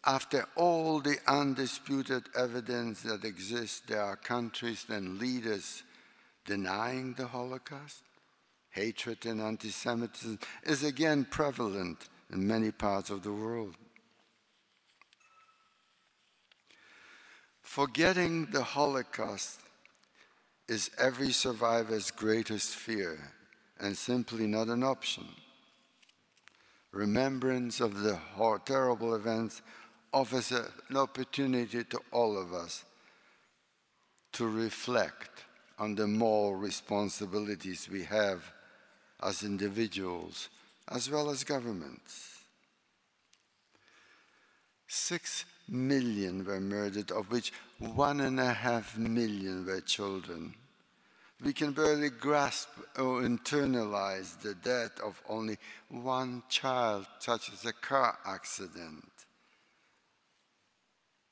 after all the undisputed evidence that exists, there are countries and leaders denying the Holocaust? Hatred and anti-Semitism is again prevalent in many parts of the world. Forgetting the Holocaust is every survivor's greatest fear and simply not an option. Remembrance of the terrible events offers an opportunity to all of us to reflect on the moral responsibilities we have as individuals as well as governments. 6 million were murdered, of which 1.5 million were children. We can barely grasp or internalize the death of only one child, such as a car accident.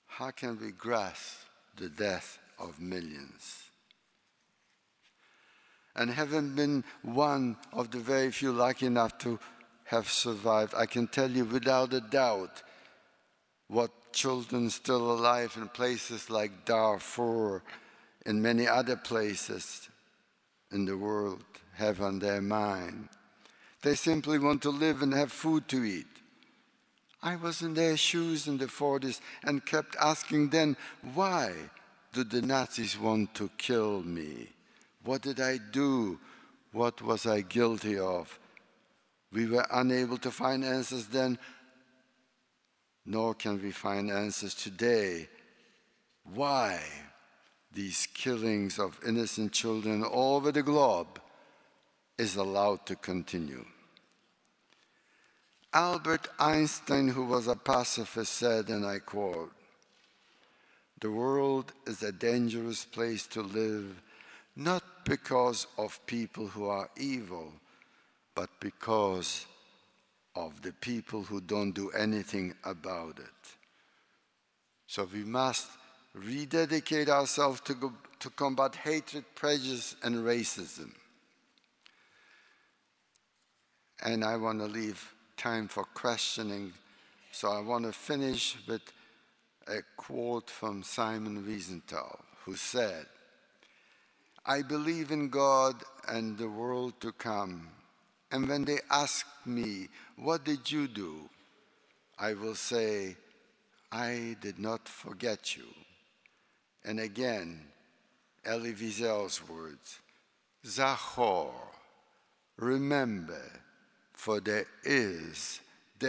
How can we grasp the death of millions? And having been one of the very few lucky enough to have survived, I can tell you without a doubt what children still alive in places like Darfur and many other places in the world have on their mind. They simply want to live and have food to eat. I was in their shoes in the 40s and kept asking then, why do the Nazis want to kill me? What did I do? What was I guilty of? We were unable to find answers then, nor can we find answers today. Why these killings of innocent children all over the globe is allowed to continue? Albert Einstein, who was a pacifist, said, and I quote, "The world is a dangerous place to live, not because of people who are evil, but because of the people who don't do anything about it." So we must rededicate ourselves to combat hatred, prejudice, and racism. And I want to leave time for questioning, so I want to finish with a quote from Simon Wiesenthal, who said, "I believe in God and the world to come, and when they ask me, 'What did you do?' I will say, 'I did not forget you.'" And again, Elie Wiesel's words, "Zachor, remember, for there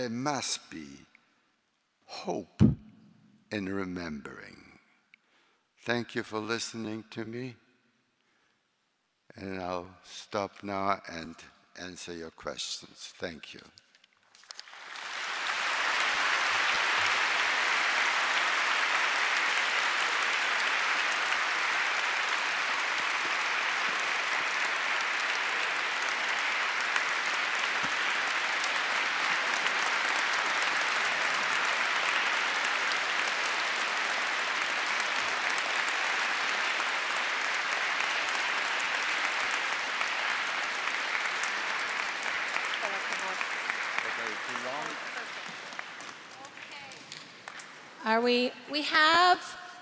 must be hope in remembering." Thank you for listening to me. And I'll stop now and answer your questions. Thank you. We have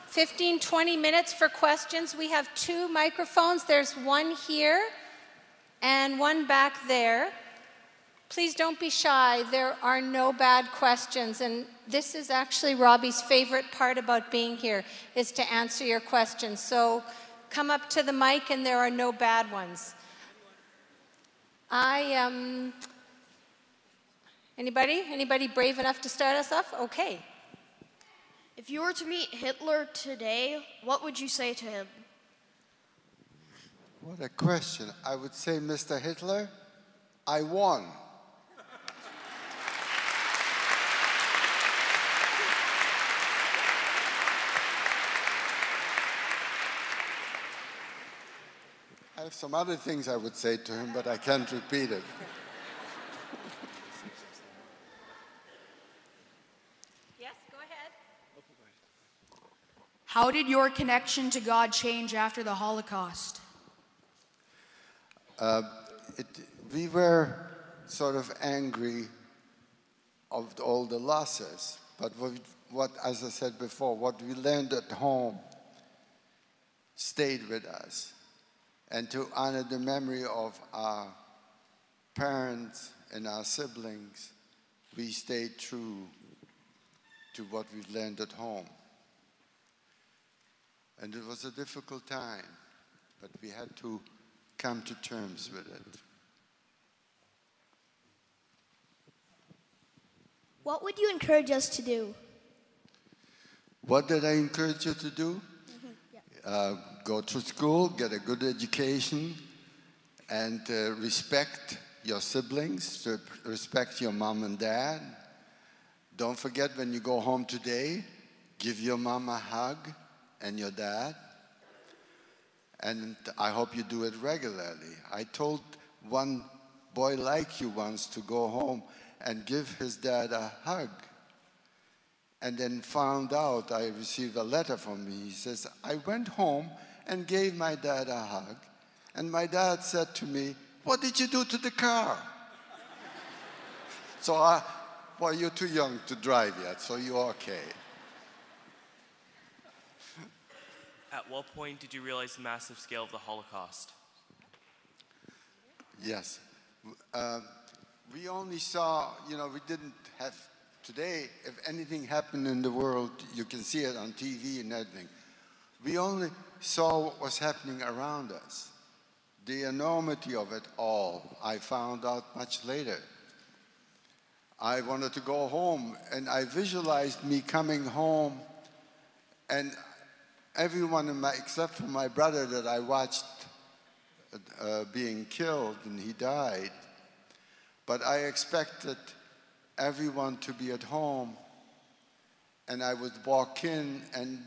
15, 20 minutes for questions. We have 2 microphones. There's one here and one back there. Please don't be shy. There are no bad questions. And this is actually Robbie's favorite part about being here, is to answer your questions. So come up to the mic and there are no bad ones. Anybody brave enough to start us off? Okay. If you were to meet Hitler today, what would you say to him? What a question. I would say, Mr. Hitler, I won. I have some other things I would say to him, but I can't repeat it. How did your connection to God change after the Holocaust? We were sort of angry of all the losses, but as I said before, what we learned at home stayed with us. And to honor the memory of our parents and our siblings, we stayed true to what we learned at home. And it was a difficult time, but we had to come to terms with it. What would you encourage us to do? What did I encourage you to do? Go to school, get a good education, and respect your siblings, respect your mom and dad. Don't forget, when you go home today, give your mom a hug and your dad. And I hope you do it regularly. I told one boy like you once to go home and give his dad a hug. And then found out, I received a letter from me. He says, I went home and gave my dad a hug. And my dad said to me, what did you do to the car? So, well, you're too young to drive yet, so you're okay. At what point did you realize the massive scale of the Holocaust? Yes. We only saw, we didn't have, today, if anything happened in the world, you can see it on TV and everything. We only saw what was happening around us. The enormity of it all, I found out much later. I wanted to go home, and I visualized me coming home, and everyone except for my brother that I watched being killed, and he died. But I expected everyone to be at home, and I would walk in, and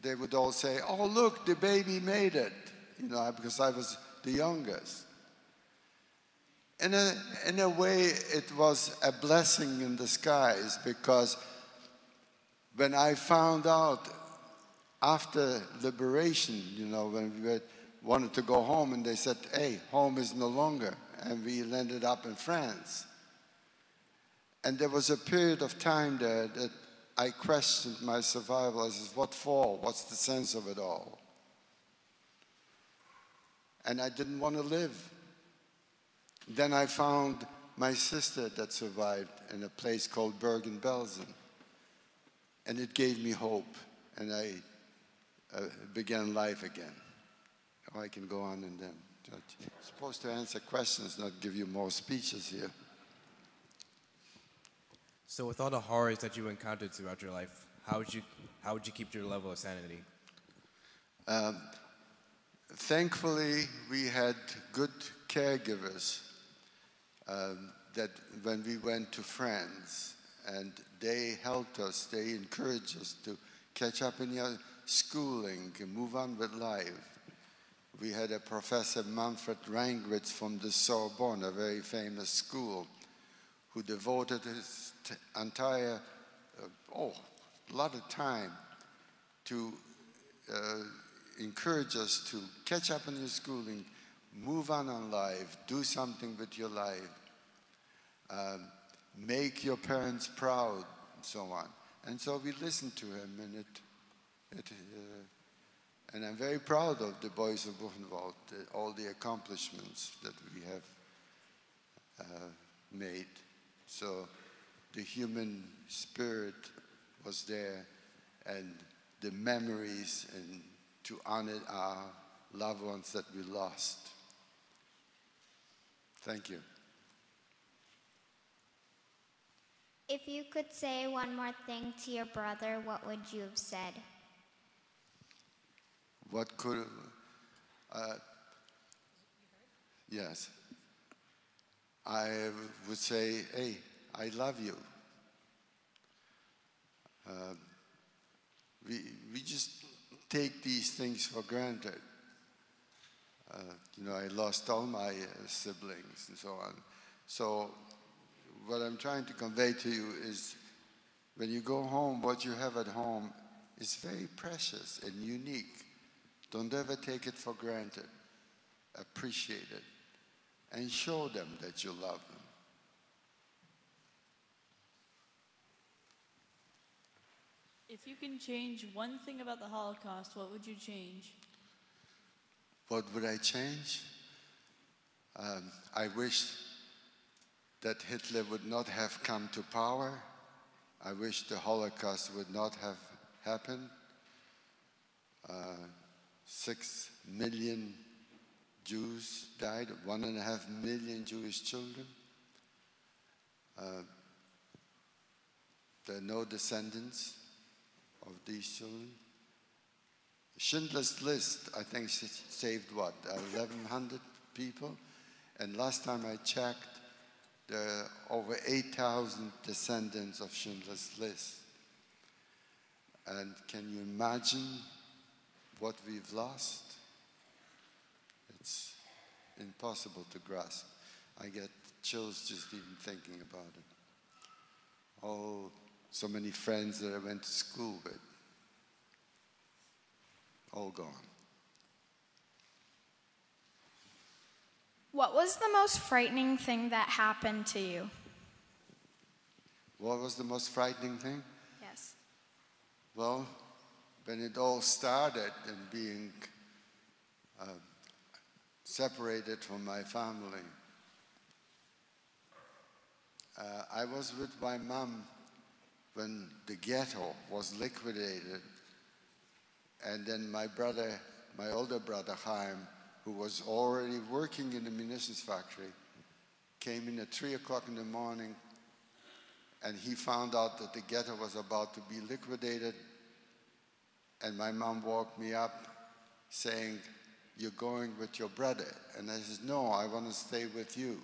they would all say, oh, look, the baby made it, because I was the youngest. In a way, it was a blessing in disguise, because when I found out after liberation, when we wanted to go home, and they said, hey, home is no longer, and we ended up in France. And there was a period of time there that I questioned my survival. I said, what for? What's the sense of it all? And I didn't want to live. Then I found my sister that survived in a place called Bergen-Belsen. And it gave me hope, and I began life again. Oh, I can go on and then. I'm supposed to answer questions, not give you more speeches here. So with all the horrors that you encountered throughout your life, how would you keep your level of sanity? Thankfully, we had good caregivers that when we went to France, and they helped us, they encouraged us to catch up in your schooling and move on with life. We had a professor, Manfred Reingwitz from the Sorbonne, a very famous school, who devoted his entire, a lot of time to encourage us to catch up in your schooling, move on life, do something with your life, make your parents proud, and so on. And so we listened to him, and I'm very proud of the boys of Buchenwald, all the accomplishments that we have made. So the human spirit was there, and the memories, and to honor our loved ones that we lost. Thank you. If you could say one more thing to your brother, what would you have said? What could, yes. I would say, hey, I love you. We just take these things for granted. I lost all my siblings and so on. So what I'm trying to convey to you is, when you go home, what you have at home is very precious and unique. Don't ever take it for granted. Appreciate it. And show them that you love them. If you can change one thing about the Holocaust, what would you change? What would I change? I wish that Hitler would not have come to power. I wish the Holocaust would not have happened. 6 million Jews died, 1.5 million Jewish children. There are no descendants of these children. Schindler's List, I think, saved what, 1,100 people? And last time I checked, there are over 8,000 descendants of Schindler's List. And can you imagine what we've lost? It's impossible to grasp. I get chills just even thinking about it. Oh, so many friends that I went to school with, all gone. What was the most frightening thing that happened to you? What was the most frightening thing? Yes. Well, when it all started and being separated from my family, I was with my mom when the ghetto was liquidated, and then my older brother Chaim, who was already working in the munitions factory, came in at 3 o'clock in the morning, and he found out that the ghetto was about to be liquidated, and my mom woke me up saying, "You're going with your brother." And I said, "No, I want to stay with you."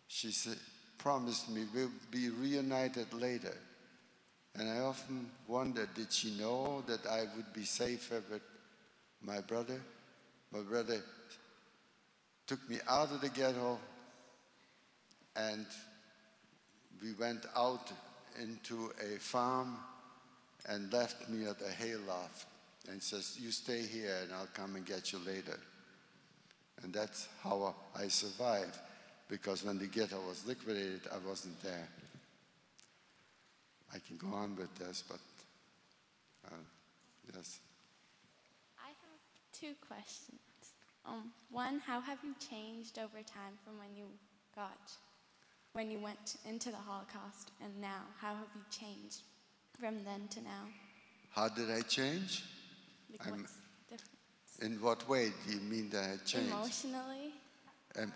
She said, promised me we'll be reunited later. And I often wondered, did she know that I would be safer with my brother? My brother took me out of the ghetto, and we went out into a farm and left me at a hayloft and says, "You stay here and I'll come and get you later." And that's how I survived, because when the ghetto was liquidated, I wasn't there. I can go on with this, but yes. I have 2 questions. One, how have you changed over time from when you went into the Holocaust, and now? How have you changed from then to now? How did I change? Like, what's different? In what way do you mean that I changed? Emotionally. Maybe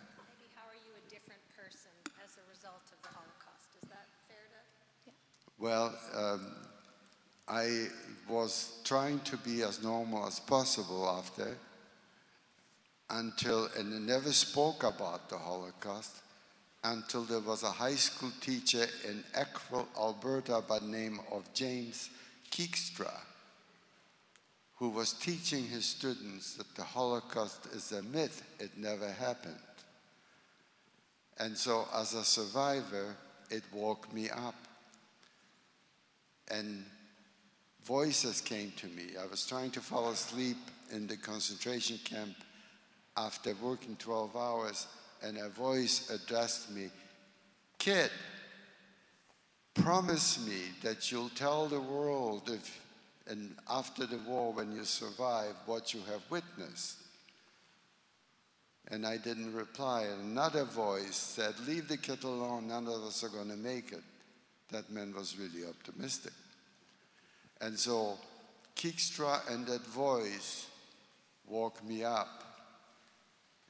how are you a different person as a result of the Holocaust? Is that fair to? Yeah. Well, I was trying to be as normal as possible after, and I never spoke about the Holocaust until there was a high school teacher in Eckville, Alberta, by the name of James Keekstra, who was teaching his students that the Holocaust is a myth, it never happened. And so as a survivor, it woke me up. And voices came to me. I was trying to fall asleep in the concentration camp after working 12 hours, and a voice addressed me, "Kid, promise me that you'll tell the world and after the war, when you survive, what you have witnessed." And I didn't reply. And another voice said, "Leave the kid alone, none of us are going to make it." That man was really optimistic. And so Keekstra and that voice woke me up.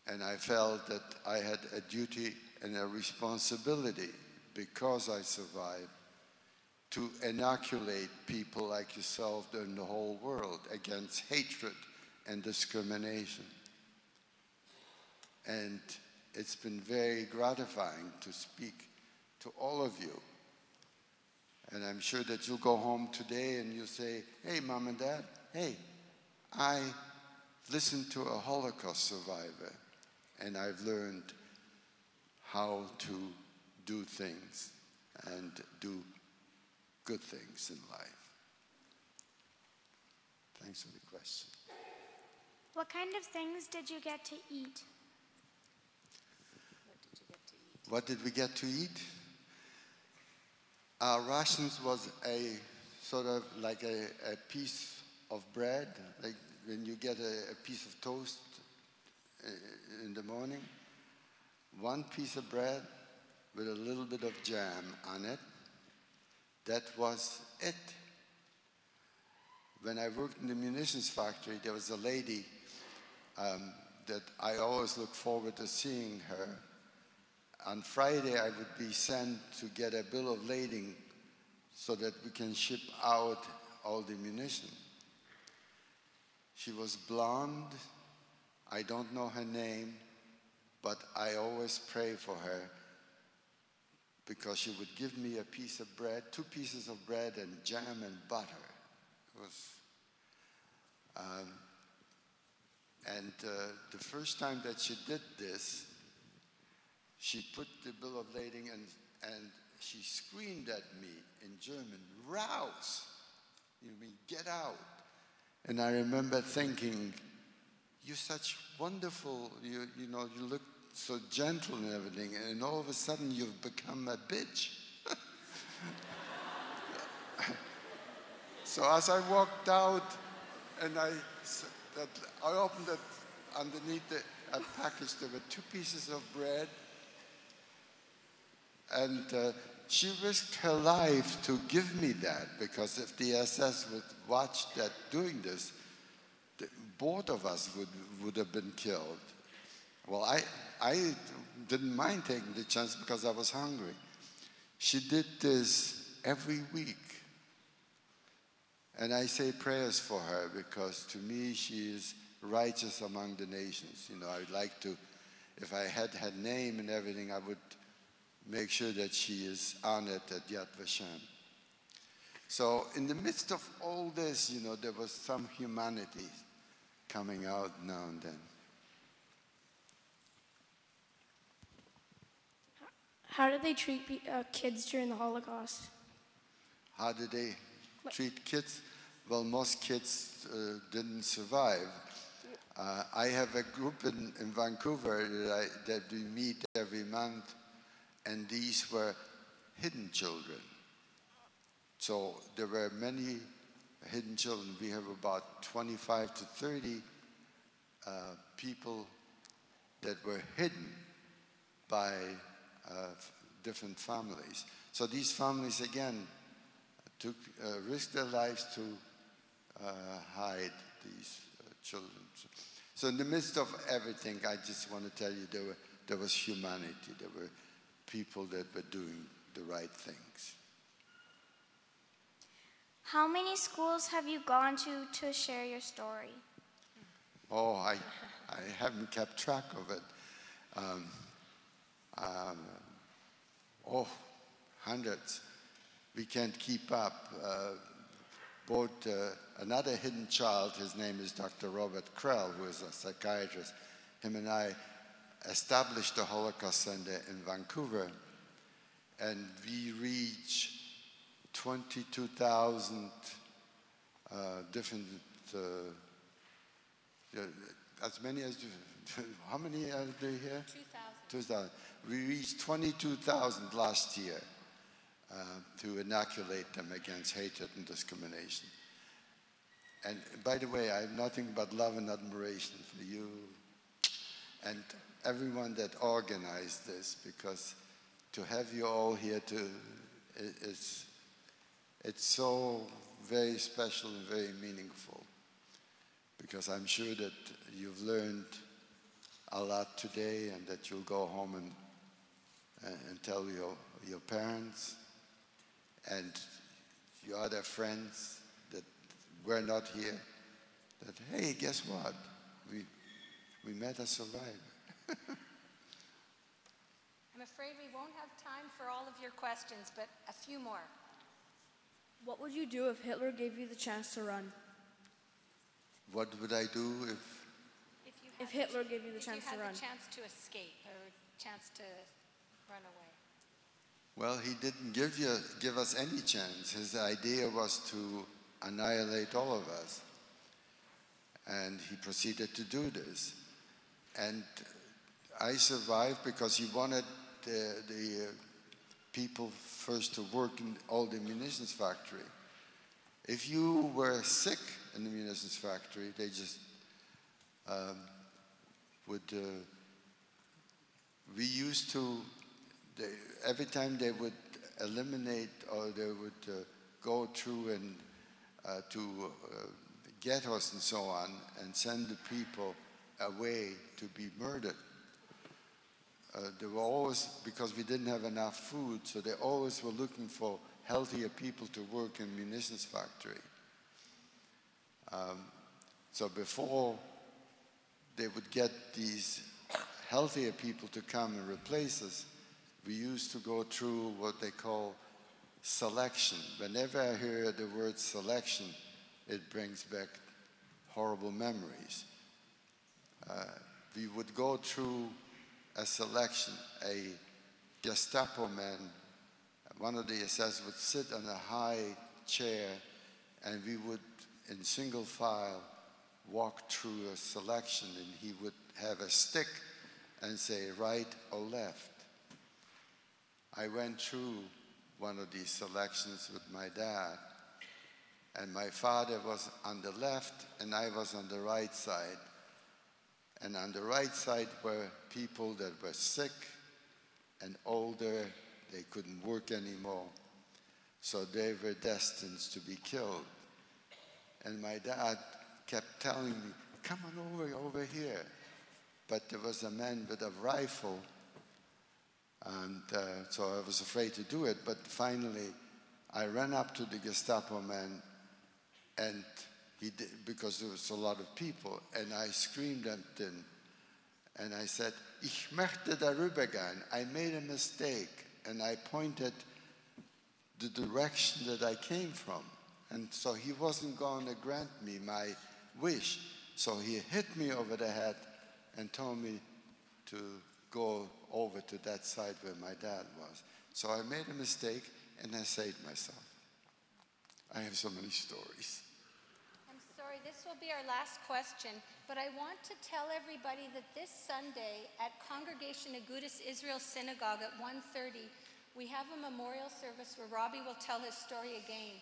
And I felt that I had a duty and a responsibility, because I survived, to inoculate people like yourself in the whole world against hatred and discrimination. And it's been very gratifying to speak to all of you. And I'm sure that you'll go home today and you'll say, "Hey, Mom and Dad, hey, I listened to a Holocaust survivor, and I've learned how to do things and do good things in life." Thanks for the question. What kind of things did you get to eat? What did we get to eat? Our rations was a sort of like a piece of bread, like when you get a piece of toast in the morning. 1 piece of bread with a little bit of jam on it. That was it. When I worked in the munitions factory, there was a lady that I always look forward to seeing her. On Friday, I would be sent to get a bill of lading so that we can ship out all the munition. She was blonde. I don't know her name, but I always pray for her, because she would give me a piece of bread, 2 pieces of bread and jam and butter. It was And the first time that she did this, she put the bill of lading and she screamed at me in German, "Raus!" You mean, get out. And I remember thinking, you're such wonderful, you look so gentle and everything, and all of a sudden you've become a bitch. So as I walked out, and I opened it, underneath a package, there were 2 pieces of bread, and she risked her life to give me that, because if the SS would watch that doing this, both of us would have been killed. Well, I didn't mind taking the chance because I was hungry. She did this every week. And I say prayers for her because to me she is righteous among the nations. I would like to, if I had her name and everything, I would make sure that she is honored at Yad Vashem. So in the midst of all this, there was some humanity coming out now and then. How did they treat kids during the Holocaust? How did they treat kids? Well, most kids didn't survive. I have a group in Vancouver that we meet every month, and these were hidden children. So there were many hidden children. We have about 25 to 30 people that were hidden by different families. So these families, again, risked their lives to hide these children. So in the midst of everything, I just want to tell you there was humanity. There were people that were doing the right things. How many schools have you gone to share your story? Oh, I haven't kept track of it. Hundreds. We can't keep up. Another hidden child, his name is Dr. Robert Krell, who is a psychiatrist. Him and I established the Holocaust Center in Vancouver, and we reach 22,000 different, as many as, how many are there here? 2,000. We reached 22,000 last year to inoculate them against hatred and discrimination. And by the way, I have nothing but love and admiration for you and everyone that organized this, because to have you all here it's so very special and very meaningful, because I'm sure that you've learned a lot today, and that you'll go home and tell your parents and your other friends that were not here, that, hey, guess what? We met a survivor. I'm afraid we won't have time for all of your questions, but a few more. What would you do if Hitler gave you the chance to run? What would I do if Hitler gave you the chance to run? If you had the chance to escape or a chance to run away. Well, he didn't give us any chance. His idea was to annihilate all of us. And he proceeded to do this. And I survived because he wanted the people first to work in all the munitions factory. If you were sick in the munitions factory, they just we used to, every time they would eliminate or they would go through and to ghettos and so on and send the people away to be murdered. They were always, because we didn't have enough food, so they always were looking for healthier people to work in munitions factory. So before they would get these healthier people to come and replace us, we used to go through what they call selection. Whenever I hear the word selection, it brings back horrible memories. we would go through a selection. A Gestapo man, one of the SS would sit on a high chair, and we would, in single file, walk through a selection, and he would have a stick and say right or left. I went through one of these selections with my dad, and my father was on the left and I was on the right side. And on the right side were people that were sick and older, they couldn't work anymore, so they were destined to be killed. And my dad kept telling me, come on over here. But there was a man with a rifle, and so I was afraid to do it. But finally, I ran up to the Gestapo man, and he did, because there was a lot of people, and I screamed at him, and I said, Ich möchte darüber gehen. I made a mistake, and I pointed the direction that I came from. And so he wasn't going to grant me my wish. So he hit me over the head and told me to go over to that side where my dad was. So I made a mistake, and I saved myself. I have so many stories. I'm sorry, this will be our last question, but I want to tell everybody that this Sunday at Congregation Agudas Israel Synagogue at 1:30, we have a memorial service where Robbie will tell his story again.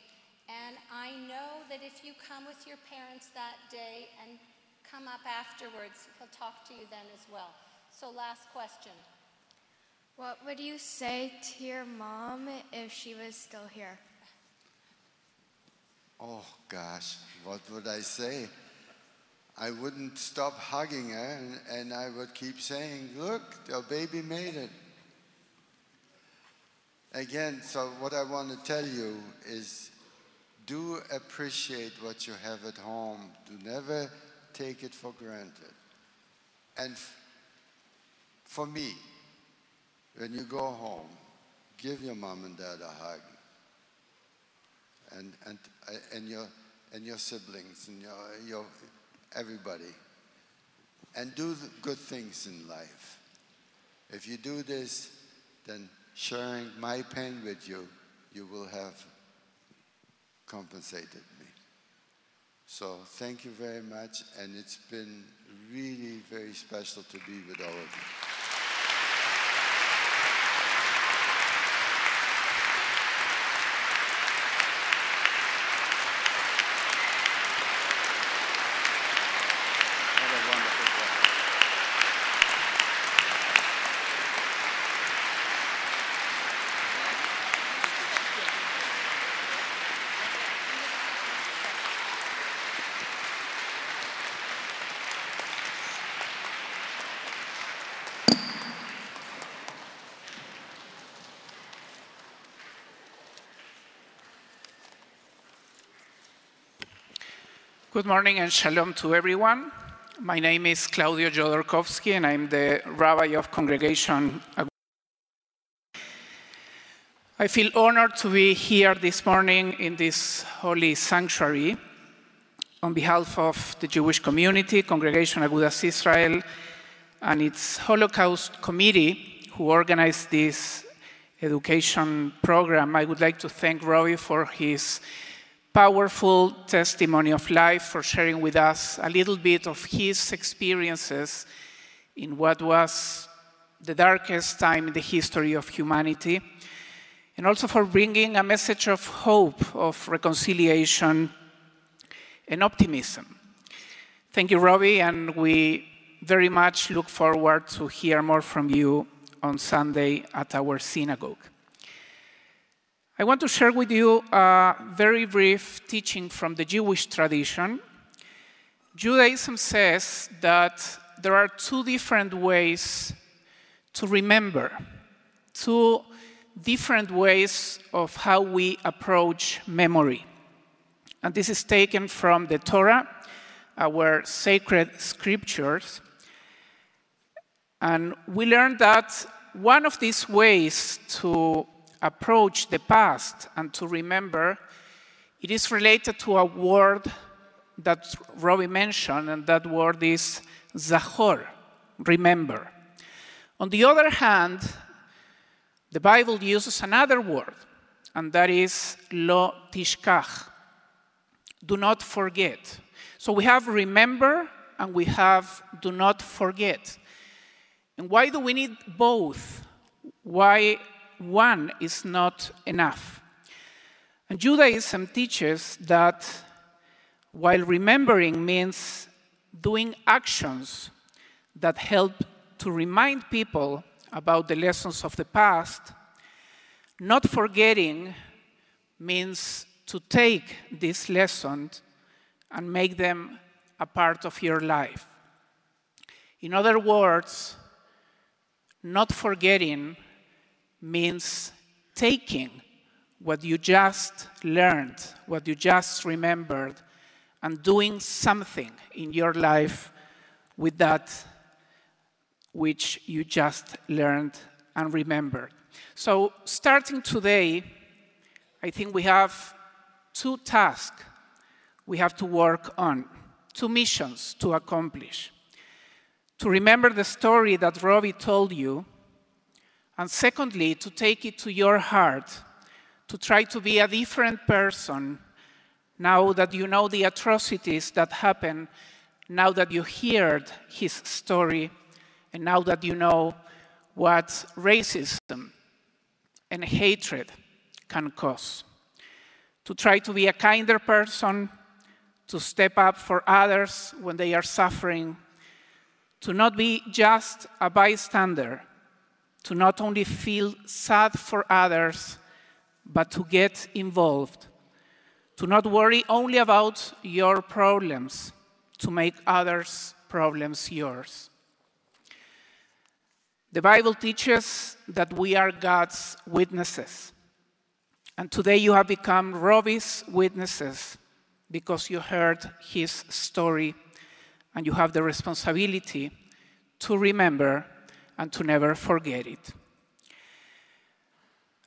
And I know that if you come with your parents that day and come up afterwards, he'll talk to you then as well. So last question. What would you say to your mom if she was still here? Oh gosh, what would I say? I wouldn't stop hugging her, and I would keep saying, look, the baby made it. Again, so what I want to tell you is, do appreciate what you have at home. Do never take it for granted. And for me, when you go home, give your mom and dad a hug, and your siblings and your everybody, and do the good things in life. If you do this, then sharing my pain with you, you will have compensated me. So thank you very much, and it's been really very special to be with all of you. Good morning and shalom to everyone. My name is Claudio Jodorkowski, and I'm the rabbi of Congregation. I feel honored to be here this morning in this holy sanctuary on behalf of the Jewish community, Congregation Agudas Israel, and its Holocaust Committee, who organized this education program. I would like to thank Robbie for his powerful testimony of life, for sharing with us a little bit of his experiences in what was the darkest time in the history of humanity, and also for bringing a message of hope, of reconciliation, and optimism. Thank you, Robbie, and we very much look forward to hear more from you on Sunday at our synagogue. I want to share with you a very brief teaching from the Jewish tradition. Judaism says that there are two different ways to remember, two different ways of how we approach memory. And this is taken from the Torah, our sacred scriptures. And we learned that one of these ways to approach the past and to remember, it is related to a word that Robbie mentioned, and that word is zachor, remember. On the other hand, the Bible uses another word, and that is lo tishkach, do not forget. So we have remember and we have do not forget. And why do we need both? Why one is not enough? And Judaism teaches that while remembering means doing actions that help to remind people about the lessons of the past, not forgetting means to take these lessons and make them a part of your life. In other words, not forgetting means taking what you just learned, what you just remembered, and doing something in your life with that which you just learned and remembered. So starting today, I think we have two tasks we have to work on, two missions to accomplish. To remember the story that Robbie told you, and secondly, to take it to your heart, to try to be a different person now that you know the atrocities that happened, now that you heard his story, and now that you know what racism and hatred can cause. To try to be a kinder person, to step up for others when they are suffering, to not be just a bystander, to not only feel sad for others, but to get involved, to not worry only about your problems, to make others' problems yours. The Bible teaches that we are God's witnesses. And today you have become Robbie's witnesses because you heard his story and you have the responsibility to remember and to never forget it.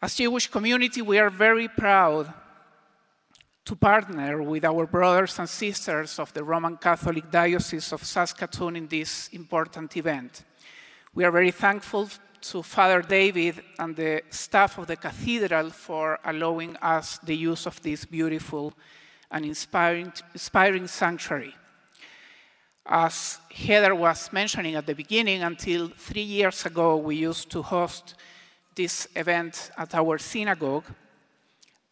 As Jewish community, we are very proud to partner with our brothers and sisters of the Roman Catholic Diocese of Saskatoon in this important event. We are very thankful to Father David and the staff of the Cathedral for allowing us the use of this beautiful and inspiring sanctuary. As Heather was mentioning at the beginning, until 3 years ago, we used to host this event at our synagogue.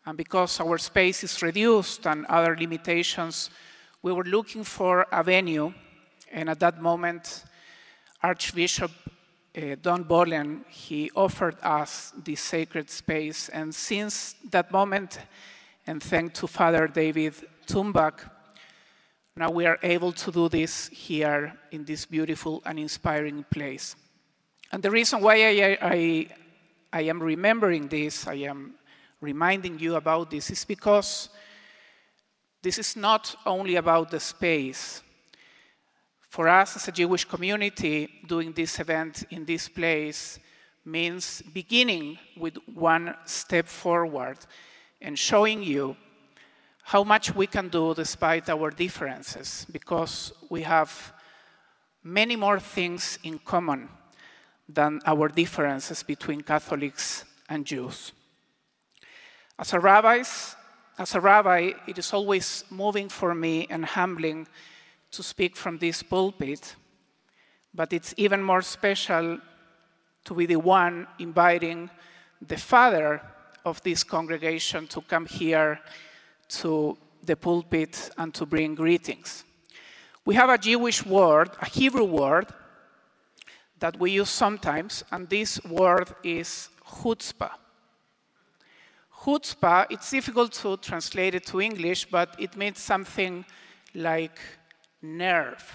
And because our space is reduced and other limitations, we were looking for a venue. And at that moment, Archbishop Don Bolen, he offered us this sacred space. And since that moment, and thanks to Father David Tumbach, now we are able to do this here in this beautiful and inspiring place. And the reason why I am remembering this, I am reminding you about this, is because this is not only about the space. For us as a Jewish community, doing this event in this place means beginning with one step forward and showing you how much we can do despite our differences, because we have many more things in common than our differences between Catholics and Jews. As a rabbi, it is always moving for me and humbling to speak from this pulpit, but it's even more special to be the one inviting the father of this congregation to come here to the pulpit and to bring greetings. We have a Jewish word, a Hebrew word, that we use sometimes, and this word is chutzpah. Chutzpah, it's difficult to translate it to English, but it means something like nerve.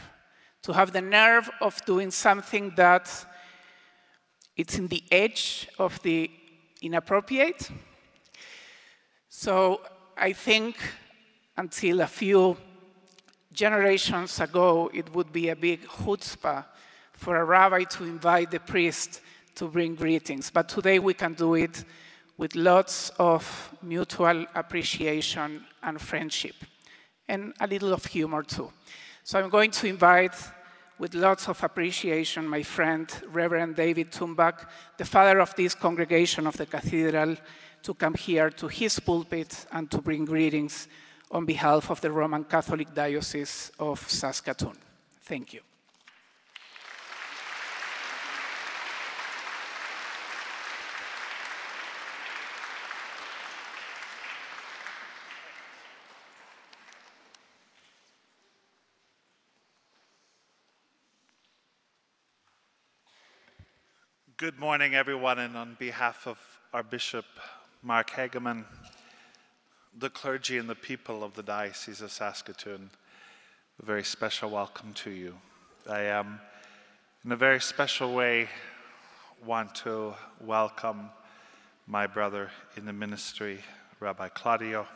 To have the nerve of doing something that it's in the edge of the inappropriate. So I think until a few generations ago, it would be a big chutzpah for a rabbi to invite the priest to bring greetings. But today we can do it with lots of mutual appreciation and friendship, and a little of humor too. So I'm going to invite with lots of appreciation, my friend, Reverend David Tumbach, the father of this congregation of the Cathedral, to come here to his pulpit and to bring greetings on behalf of the Roman Catholic Diocese of Saskatoon. Thank you. Good morning, everyone, and on behalf of our Bishop, Mark Hageman, the clergy and the people of the Diocese of Saskatoon, a very special welcome to you. I in a very special way, want to welcome my brother in the ministry, Rabbi Claudio,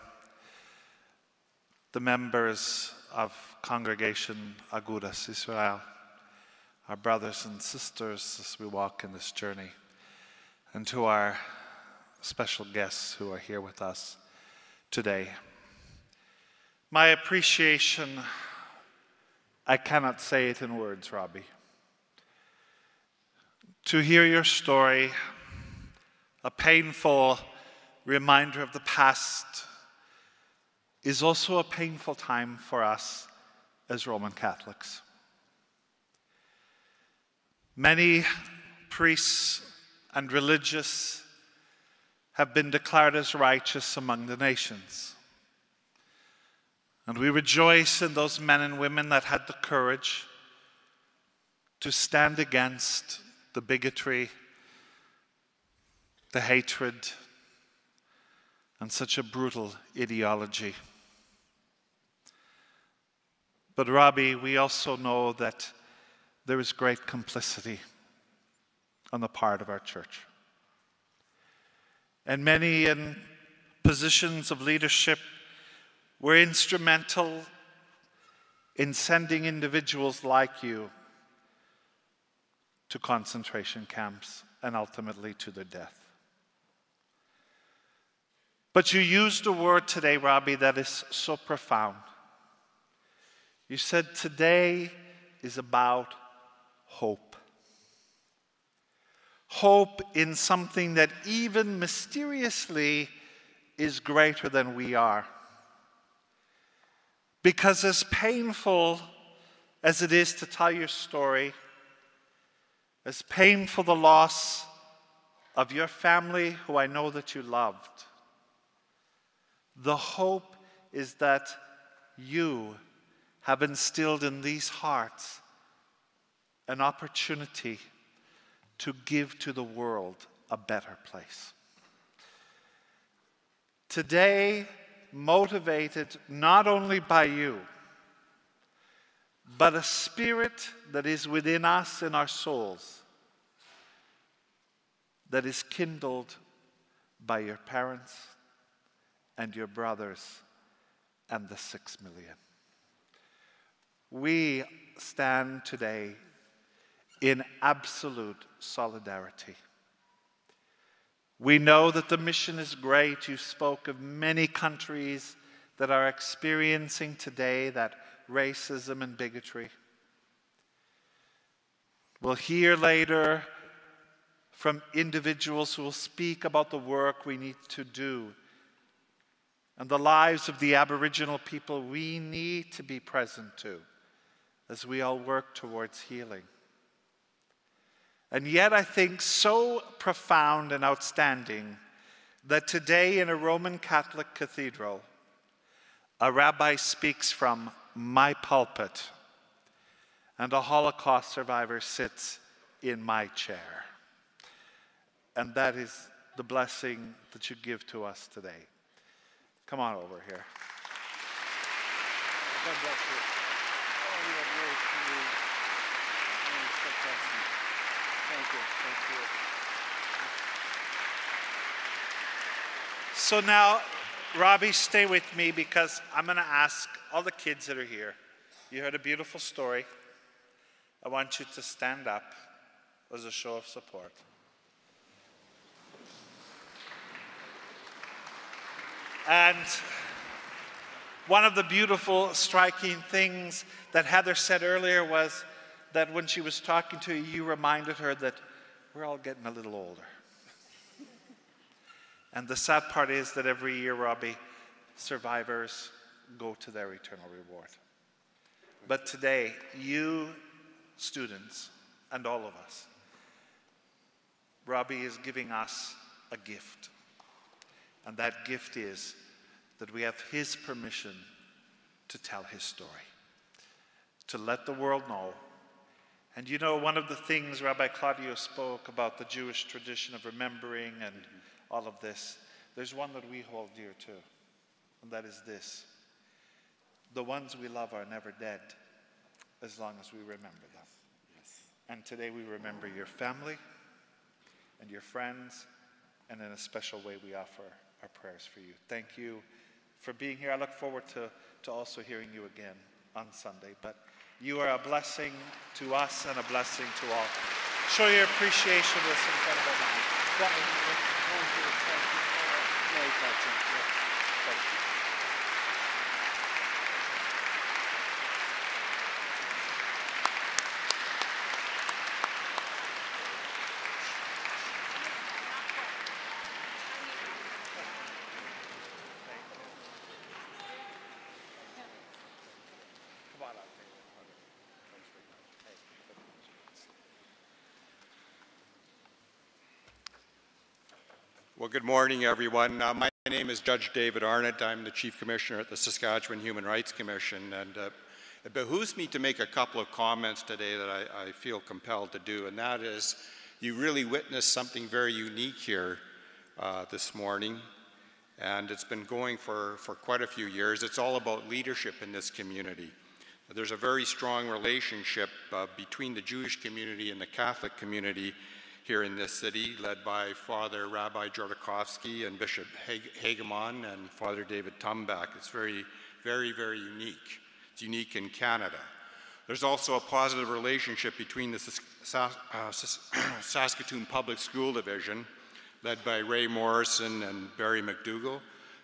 the members of Congregation Agudas Israel, our brothers and sisters as we walk in this journey, and to our special guests who are here with us today. My appreciation, I cannot say it in words, Robbie. To hear your story, a painful reminder of the past, is also a painful time for us as Roman Catholics. Many priests and religious have been declared as righteous among the nations. And we rejoice in those men and women that had the courage to stand against the bigotry, the hatred, and such a brutal ideology. But Robbie, we also know that there is great complicity on the part of our church. And many in positions of leadership were instrumental in sending individuals like you to concentration camps and ultimately to their death. But you used a word today, Robbie, that is so profound. You said today is about hope. Hope in something that even mysteriously is greater than we are. Because as painful as it is to tell your story, as painful the loss of your family, who I know that you loved, the hope is that you have instilled in these hearts an opportunity to give to the world a better place. Today, motivated not only by you, but a spirit that is within us in our souls, that is kindled by your parents and your brothers and the 6 million. We stand today in absolute solidarity. We know that the mission is great. You spoke of many countries that are experiencing today that racism and bigotry. We'll hear later from individuals who will speak about the work we need to do and the lives of the Aboriginal people we need to be present to as we all work towards healing. And yet I think so profound and outstanding that today in a Roman Catholic cathedral, a rabbi speaks from my pulpit and a Holocaust survivor sits in my chair. And that is the blessing that you give to us today. Come on over here. God bless you. Oh, you are very sweet. Oh, so blessed. Thank you. Thank you. So now, Robbie, stay with me because I'm going to ask all the kids that are here. You heard a beautiful story. I want you to stand up as a show of support. And one of the beautiful, striking things that Heather said earlier was that when she was talking to you, you reminded her that we're all getting a little older. And the sad part is that every year, Robbie, survivors go to their eternal reward. But today, you students and all of us, Robbie is giving us a gift. And that gift is that we have his permission to tell his story, to let the world know. And you know, one of the things Rabbi Claudio spoke about, the Jewish tradition of remembering and all of this, there's one that we hold dear too, and that is this: the ones we love are never dead as long as we remember them. Yes. And today we remember your family and your friends, and in a special way we offer our prayers for you. Thank you for being here. I look forward to also hearing you again on Sunday. But you are a blessing to us and a blessing to all. Show your appreciation to this incredible man. Well, good morning, everyone. My name is Judge David Arnott. I'm the Chief Commissioner at the Saskatchewan Human Rights Commission, and it behooves me to make a couple of comments today that I feel compelled to do, and that is, you really witnessed something very unique here this morning, and it's been going for quite a few years. It's all about leadership in this community. There's a very strong relationship between the Jewish community and the Catholic community here in this city, led by Father Rabbi Jordakovsky and Bishop Hagemon and Father David Tumbach. It's very, very, very unique. It's unique in Canada. There's also a positive relationship between the Saskatoon Public School Division, led by Ray Morrison and Barry McDougall,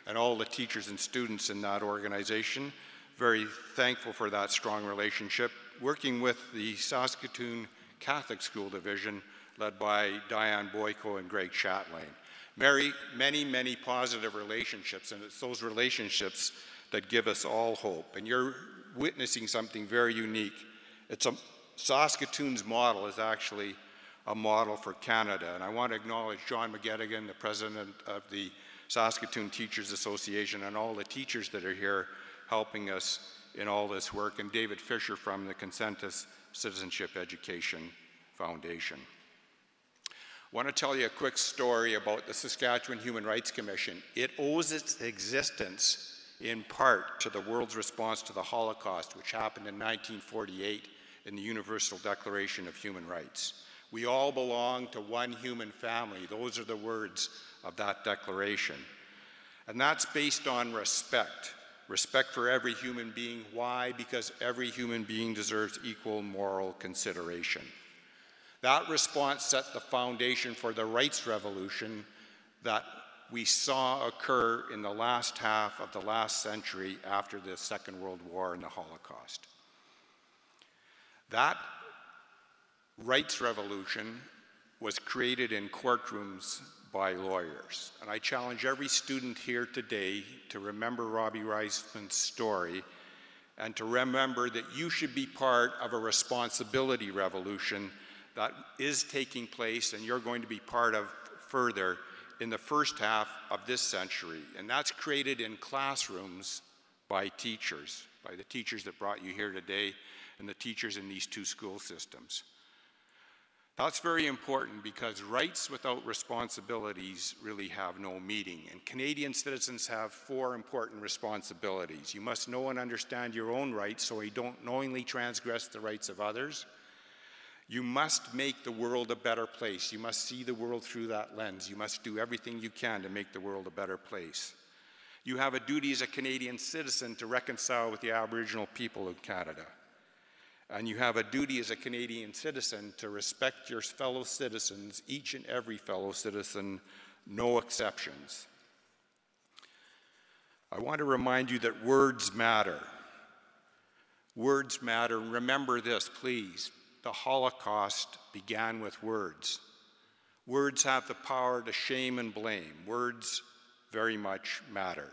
and all the teachers and students in that organization. Very thankful for that strong relationship. Working with the Saskatoon Catholic School Division, led by Diane Boyko and Greg Chatelain. Many, many positive relationships, and it's those relationships that give us all hope. And you're witnessing something very unique. Saskatoon's model is actually a model for Canada, and I want to acknowledge John McGettigan, the president of the Saskatoon Teachers Association, and all the teachers that are here helping us in all this work, and David Fisher from the Consensus Citizenship Education Foundation. I want to tell you a quick story about the Saskatchewan Human Rights Commission. It owes its existence in part to the world's response to the Holocaust, which happened in 1948 in the Universal Declaration of Human Rights. We all belong to one human family. Those are the words of that declaration. And that's based on respect. Respect for every human being. Why? Because every human being deserves equal moral consideration. That response set the foundation for the rights revolution that we saw occur in the last half of the last century after the Second World War and the Holocaust. That rights revolution was created in courtrooms by lawyers. And I challenge every student here today to remember Robbie Waisman's story and to remember that you should be part of a responsibility revolution that is taking place and you're going to be part of further in the first half of this century. And that's created in classrooms by teachers, by the teachers that brought you here today and the teachers in these two school systems. That's very important because rights without responsibilities really have no meaning. And Canadian citizens have 4 important responsibilities. You must know and understand your own rights so you don't knowingly transgress the rights of others. You must make the world a better place. You must see the world through that lens. You must do everything you can to make the world a better place. You have a duty as a Canadian citizen to reconcile with the Aboriginal people of Canada. And you have a duty as a Canadian citizen to respect your fellow citizens, each and every fellow citizen, no exceptions. I want to remind you that words matter. Words matter. Remember this, please. the Holocaust began with words. Words have the power to shame and blame. Words very much matter.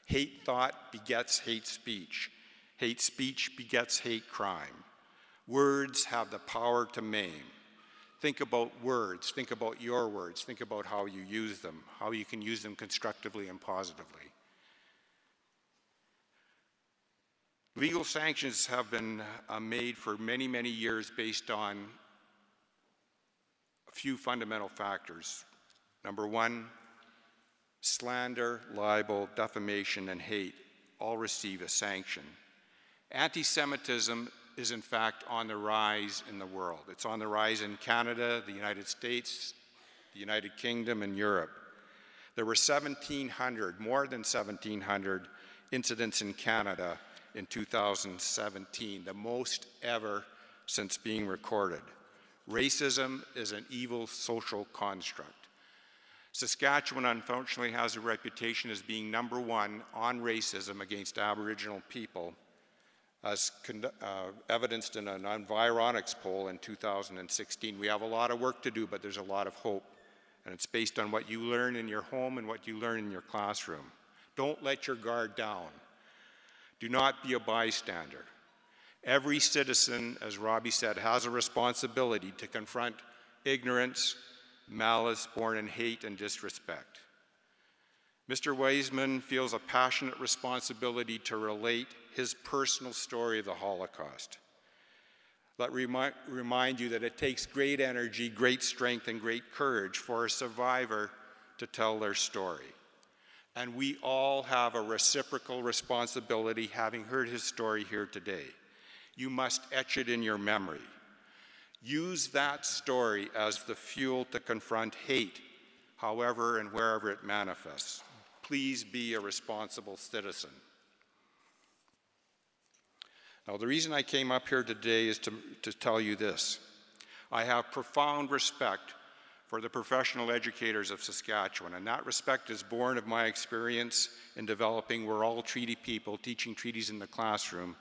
Hate thought begets hate speech. Hate speech begets hate crime. Words have the power to maim. Think about words. Think about your words. Think about how you use them, how you can use them constructively and positively. Legal sanctions have been made for many, many years based on a few fundamental factors. Number one, slander, libel, defamation, and hate all receive a sanction. Anti-Semitism is in fact on the rise in the world. It's on the rise in Canada, the United States, the United Kingdom, and Europe. There were 1,700, more than 1,700 incidents in Canada in 2017, the most ever since being recorded. Racism is an evil social construct. Saskatchewan, unfortunately, has a reputation as being number one on racism against Aboriginal people, as evidenced in an Environics poll in 2016. We have a lot of work to do, but there's a lot of hope. And it's based on what you learn in your home and what you learn in your classroom. Don't let your guard down. Do not be a bystander. Every citizen, as Robbie said, has a responsibility to confront ignorance, malice born in hate and disrespect. Mr. Waisman feels a passionate responsibility to relate his personal story of the Holocaust. Let me remind you that it takes great energy, great strength, and great courage for a survivor to tell their story. And we all have a reciprocal responsibility, having heard his story here today. You must etch it in your memory. Use that story as the fuel to confront hate, however and wherever it manifests. Please be a responsible citizen. Now, the reason I came up here today is to tell you this. I have profound respect for the professional educators of Saskatchewan, and that respect is born of my experience in developing We're All Treaty People, teaching treaties in the classroom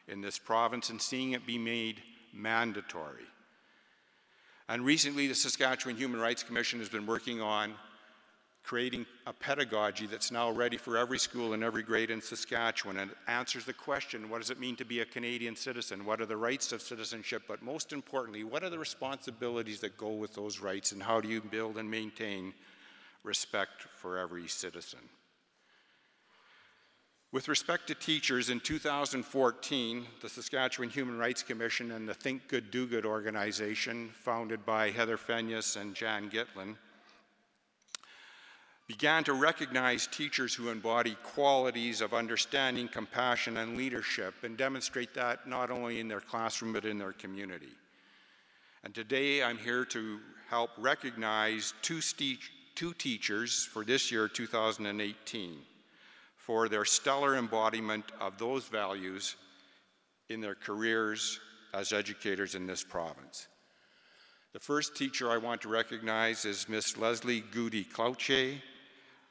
in this province and seeing it be made mandatory. And recently, the Saskatchewan Human Rights Commission has been working on creating a pedagogy that's now ready for every school and every grade in Saskatchewan, and it answers the question, what does it mean to be a Canadian citizen? What are the rights of citizenship? But most importantly, what are the responsibilities that go with those rights, and how do you build and maintain respect for every citizen? With respect to teachers, in 2014, the Saskatchewan Human Rights Commission and the Think Good, Do Good organization, founded by Heather Fenyas and Jan Gitlin, began to recognize teachers who embody qualities of understanding, compassion, and leadership, and demonstrate that not only in their classroom, but in their community. And today, I'm here to help recognize two teachers for this year, 2018, for their stellar embodiment of those values in their careers as educators in this province. The first teacher I want to recognize is Miss Leslie Goody-Cloutier.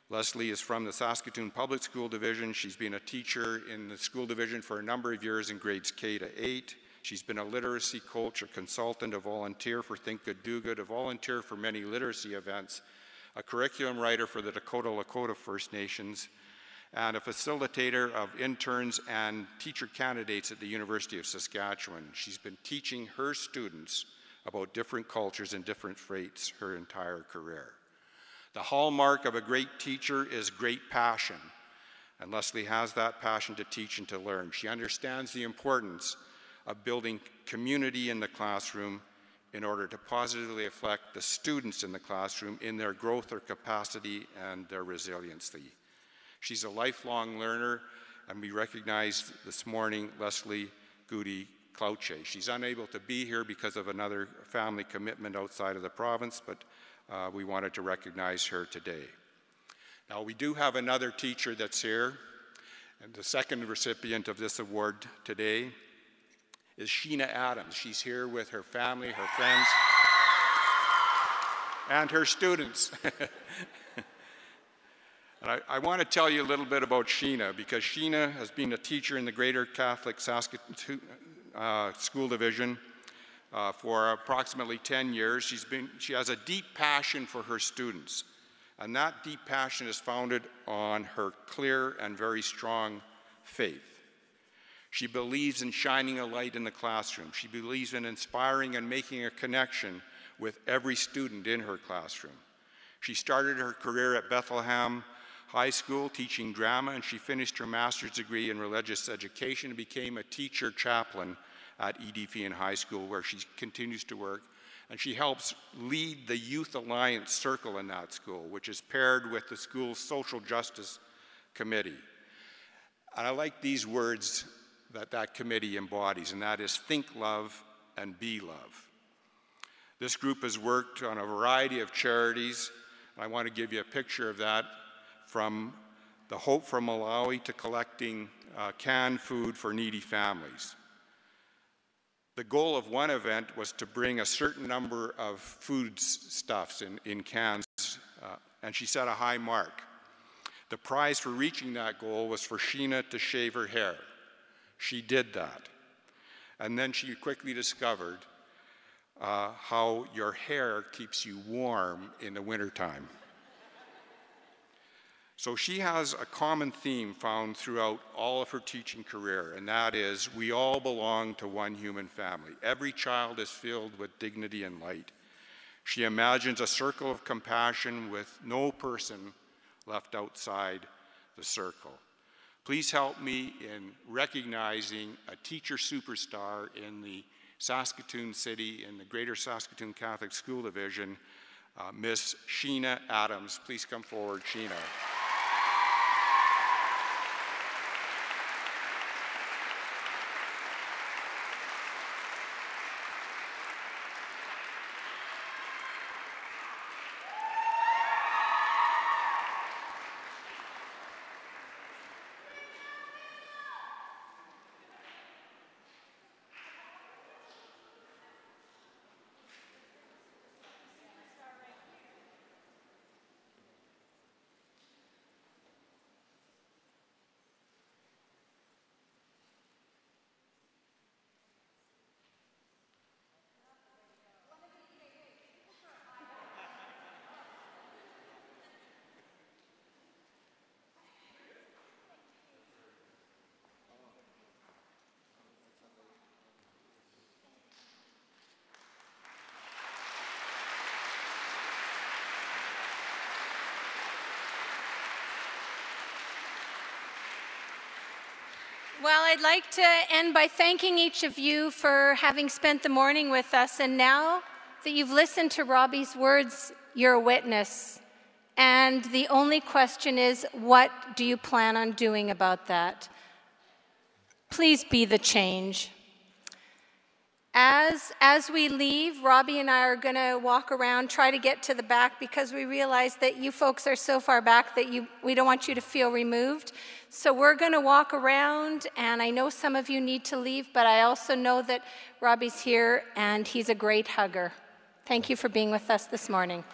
Leslie is from the Saskatoon Public School Division. She's been a teacher in the school division for a number of years in grades K to 8. She's been a literacy coach, a consultant, a volunteer for Think Good, Do Good, a volunteer for many literacy events, a curriculum writer for the Dakota Lakota First Nations, and a facilitator of interns and teacher candidates at the University of Saskatchewan. She's been teaching her students about different cultures and different faiths her entire career. The hallmark of a great teacher is great passion, and Leslie has that passion to teach and to learn. She understands the importance of building community in the classroom in order to positively affect the students in the classroom in their growth, their capacity, and their resiliency. She's a lifelong learner, and we recognize this morning Leslie Goody-Cloutier. She's unable to be here because of another family commitment outside of the province, but we wanted to recognize her today. Now, we do have another teacher that's here, and the second recipient of this award today is Sheena Adams. She's here with her family, her friends, and her students. And I want to tell you a little bit about Sheena, because Sheena has been a teacher in the Greater Catholic Saskatoon School Division for approximately 10 years. She has a deep passion for her students, and that deep passion is founded on her clear and very strong faith. She believes in shining a light in the classroom. She believes in inspiring and making a connection with every student in her classroom. She started her career at Bethlehem High School teaching drama, and she finished her master's degree in religious education and became a teacher chaplain at Edfian High School, where she continues to work. And she helps lead the Youth Alliance Circle in that school, which is paired with the school's Social Justice Committee. And I like these words that committee embodies, and that is think love and be love. This group has worked on a variety of charities. I want to give you a picture of that, from the Hope from Malawi to collecting canned food for needy families. The goal of one event was to bring a certain number of foodstuffs in cans, and she set a high mark. The prize for reaching that goal was for Sheena to shave her hair. She did that. And then she quickly discovered how your hair keeps you warm in the wintertime. So she has a common theme found throughout all of her teaching career, and that is we all belong to one human family. Every child is filled with dignity and light. She imagines a circle of compassion with no person left outside the circle. Please help me in recognizing a teacher superstar in the Saskatoon City, in the Greater Saskatoon Catholic School Division, Miss Sheena Adams. Please come forward, Sheena. Well, I'd like to end by thanking each of you for having spent the morning with us. And now that you've listened to Robbie's words, you're a witness. And the only question is, what do you plan on doing about that? Please be the change. As we leave, Robbie and I are going to walk around, try to get to the back, because we realize that you folks are so far back that we don't want you to feel removed. So we're going to walk around, and I know some of you need to leave, but I also know that Robbie's here, and he's a great hugger. Thank you for being with us this morning.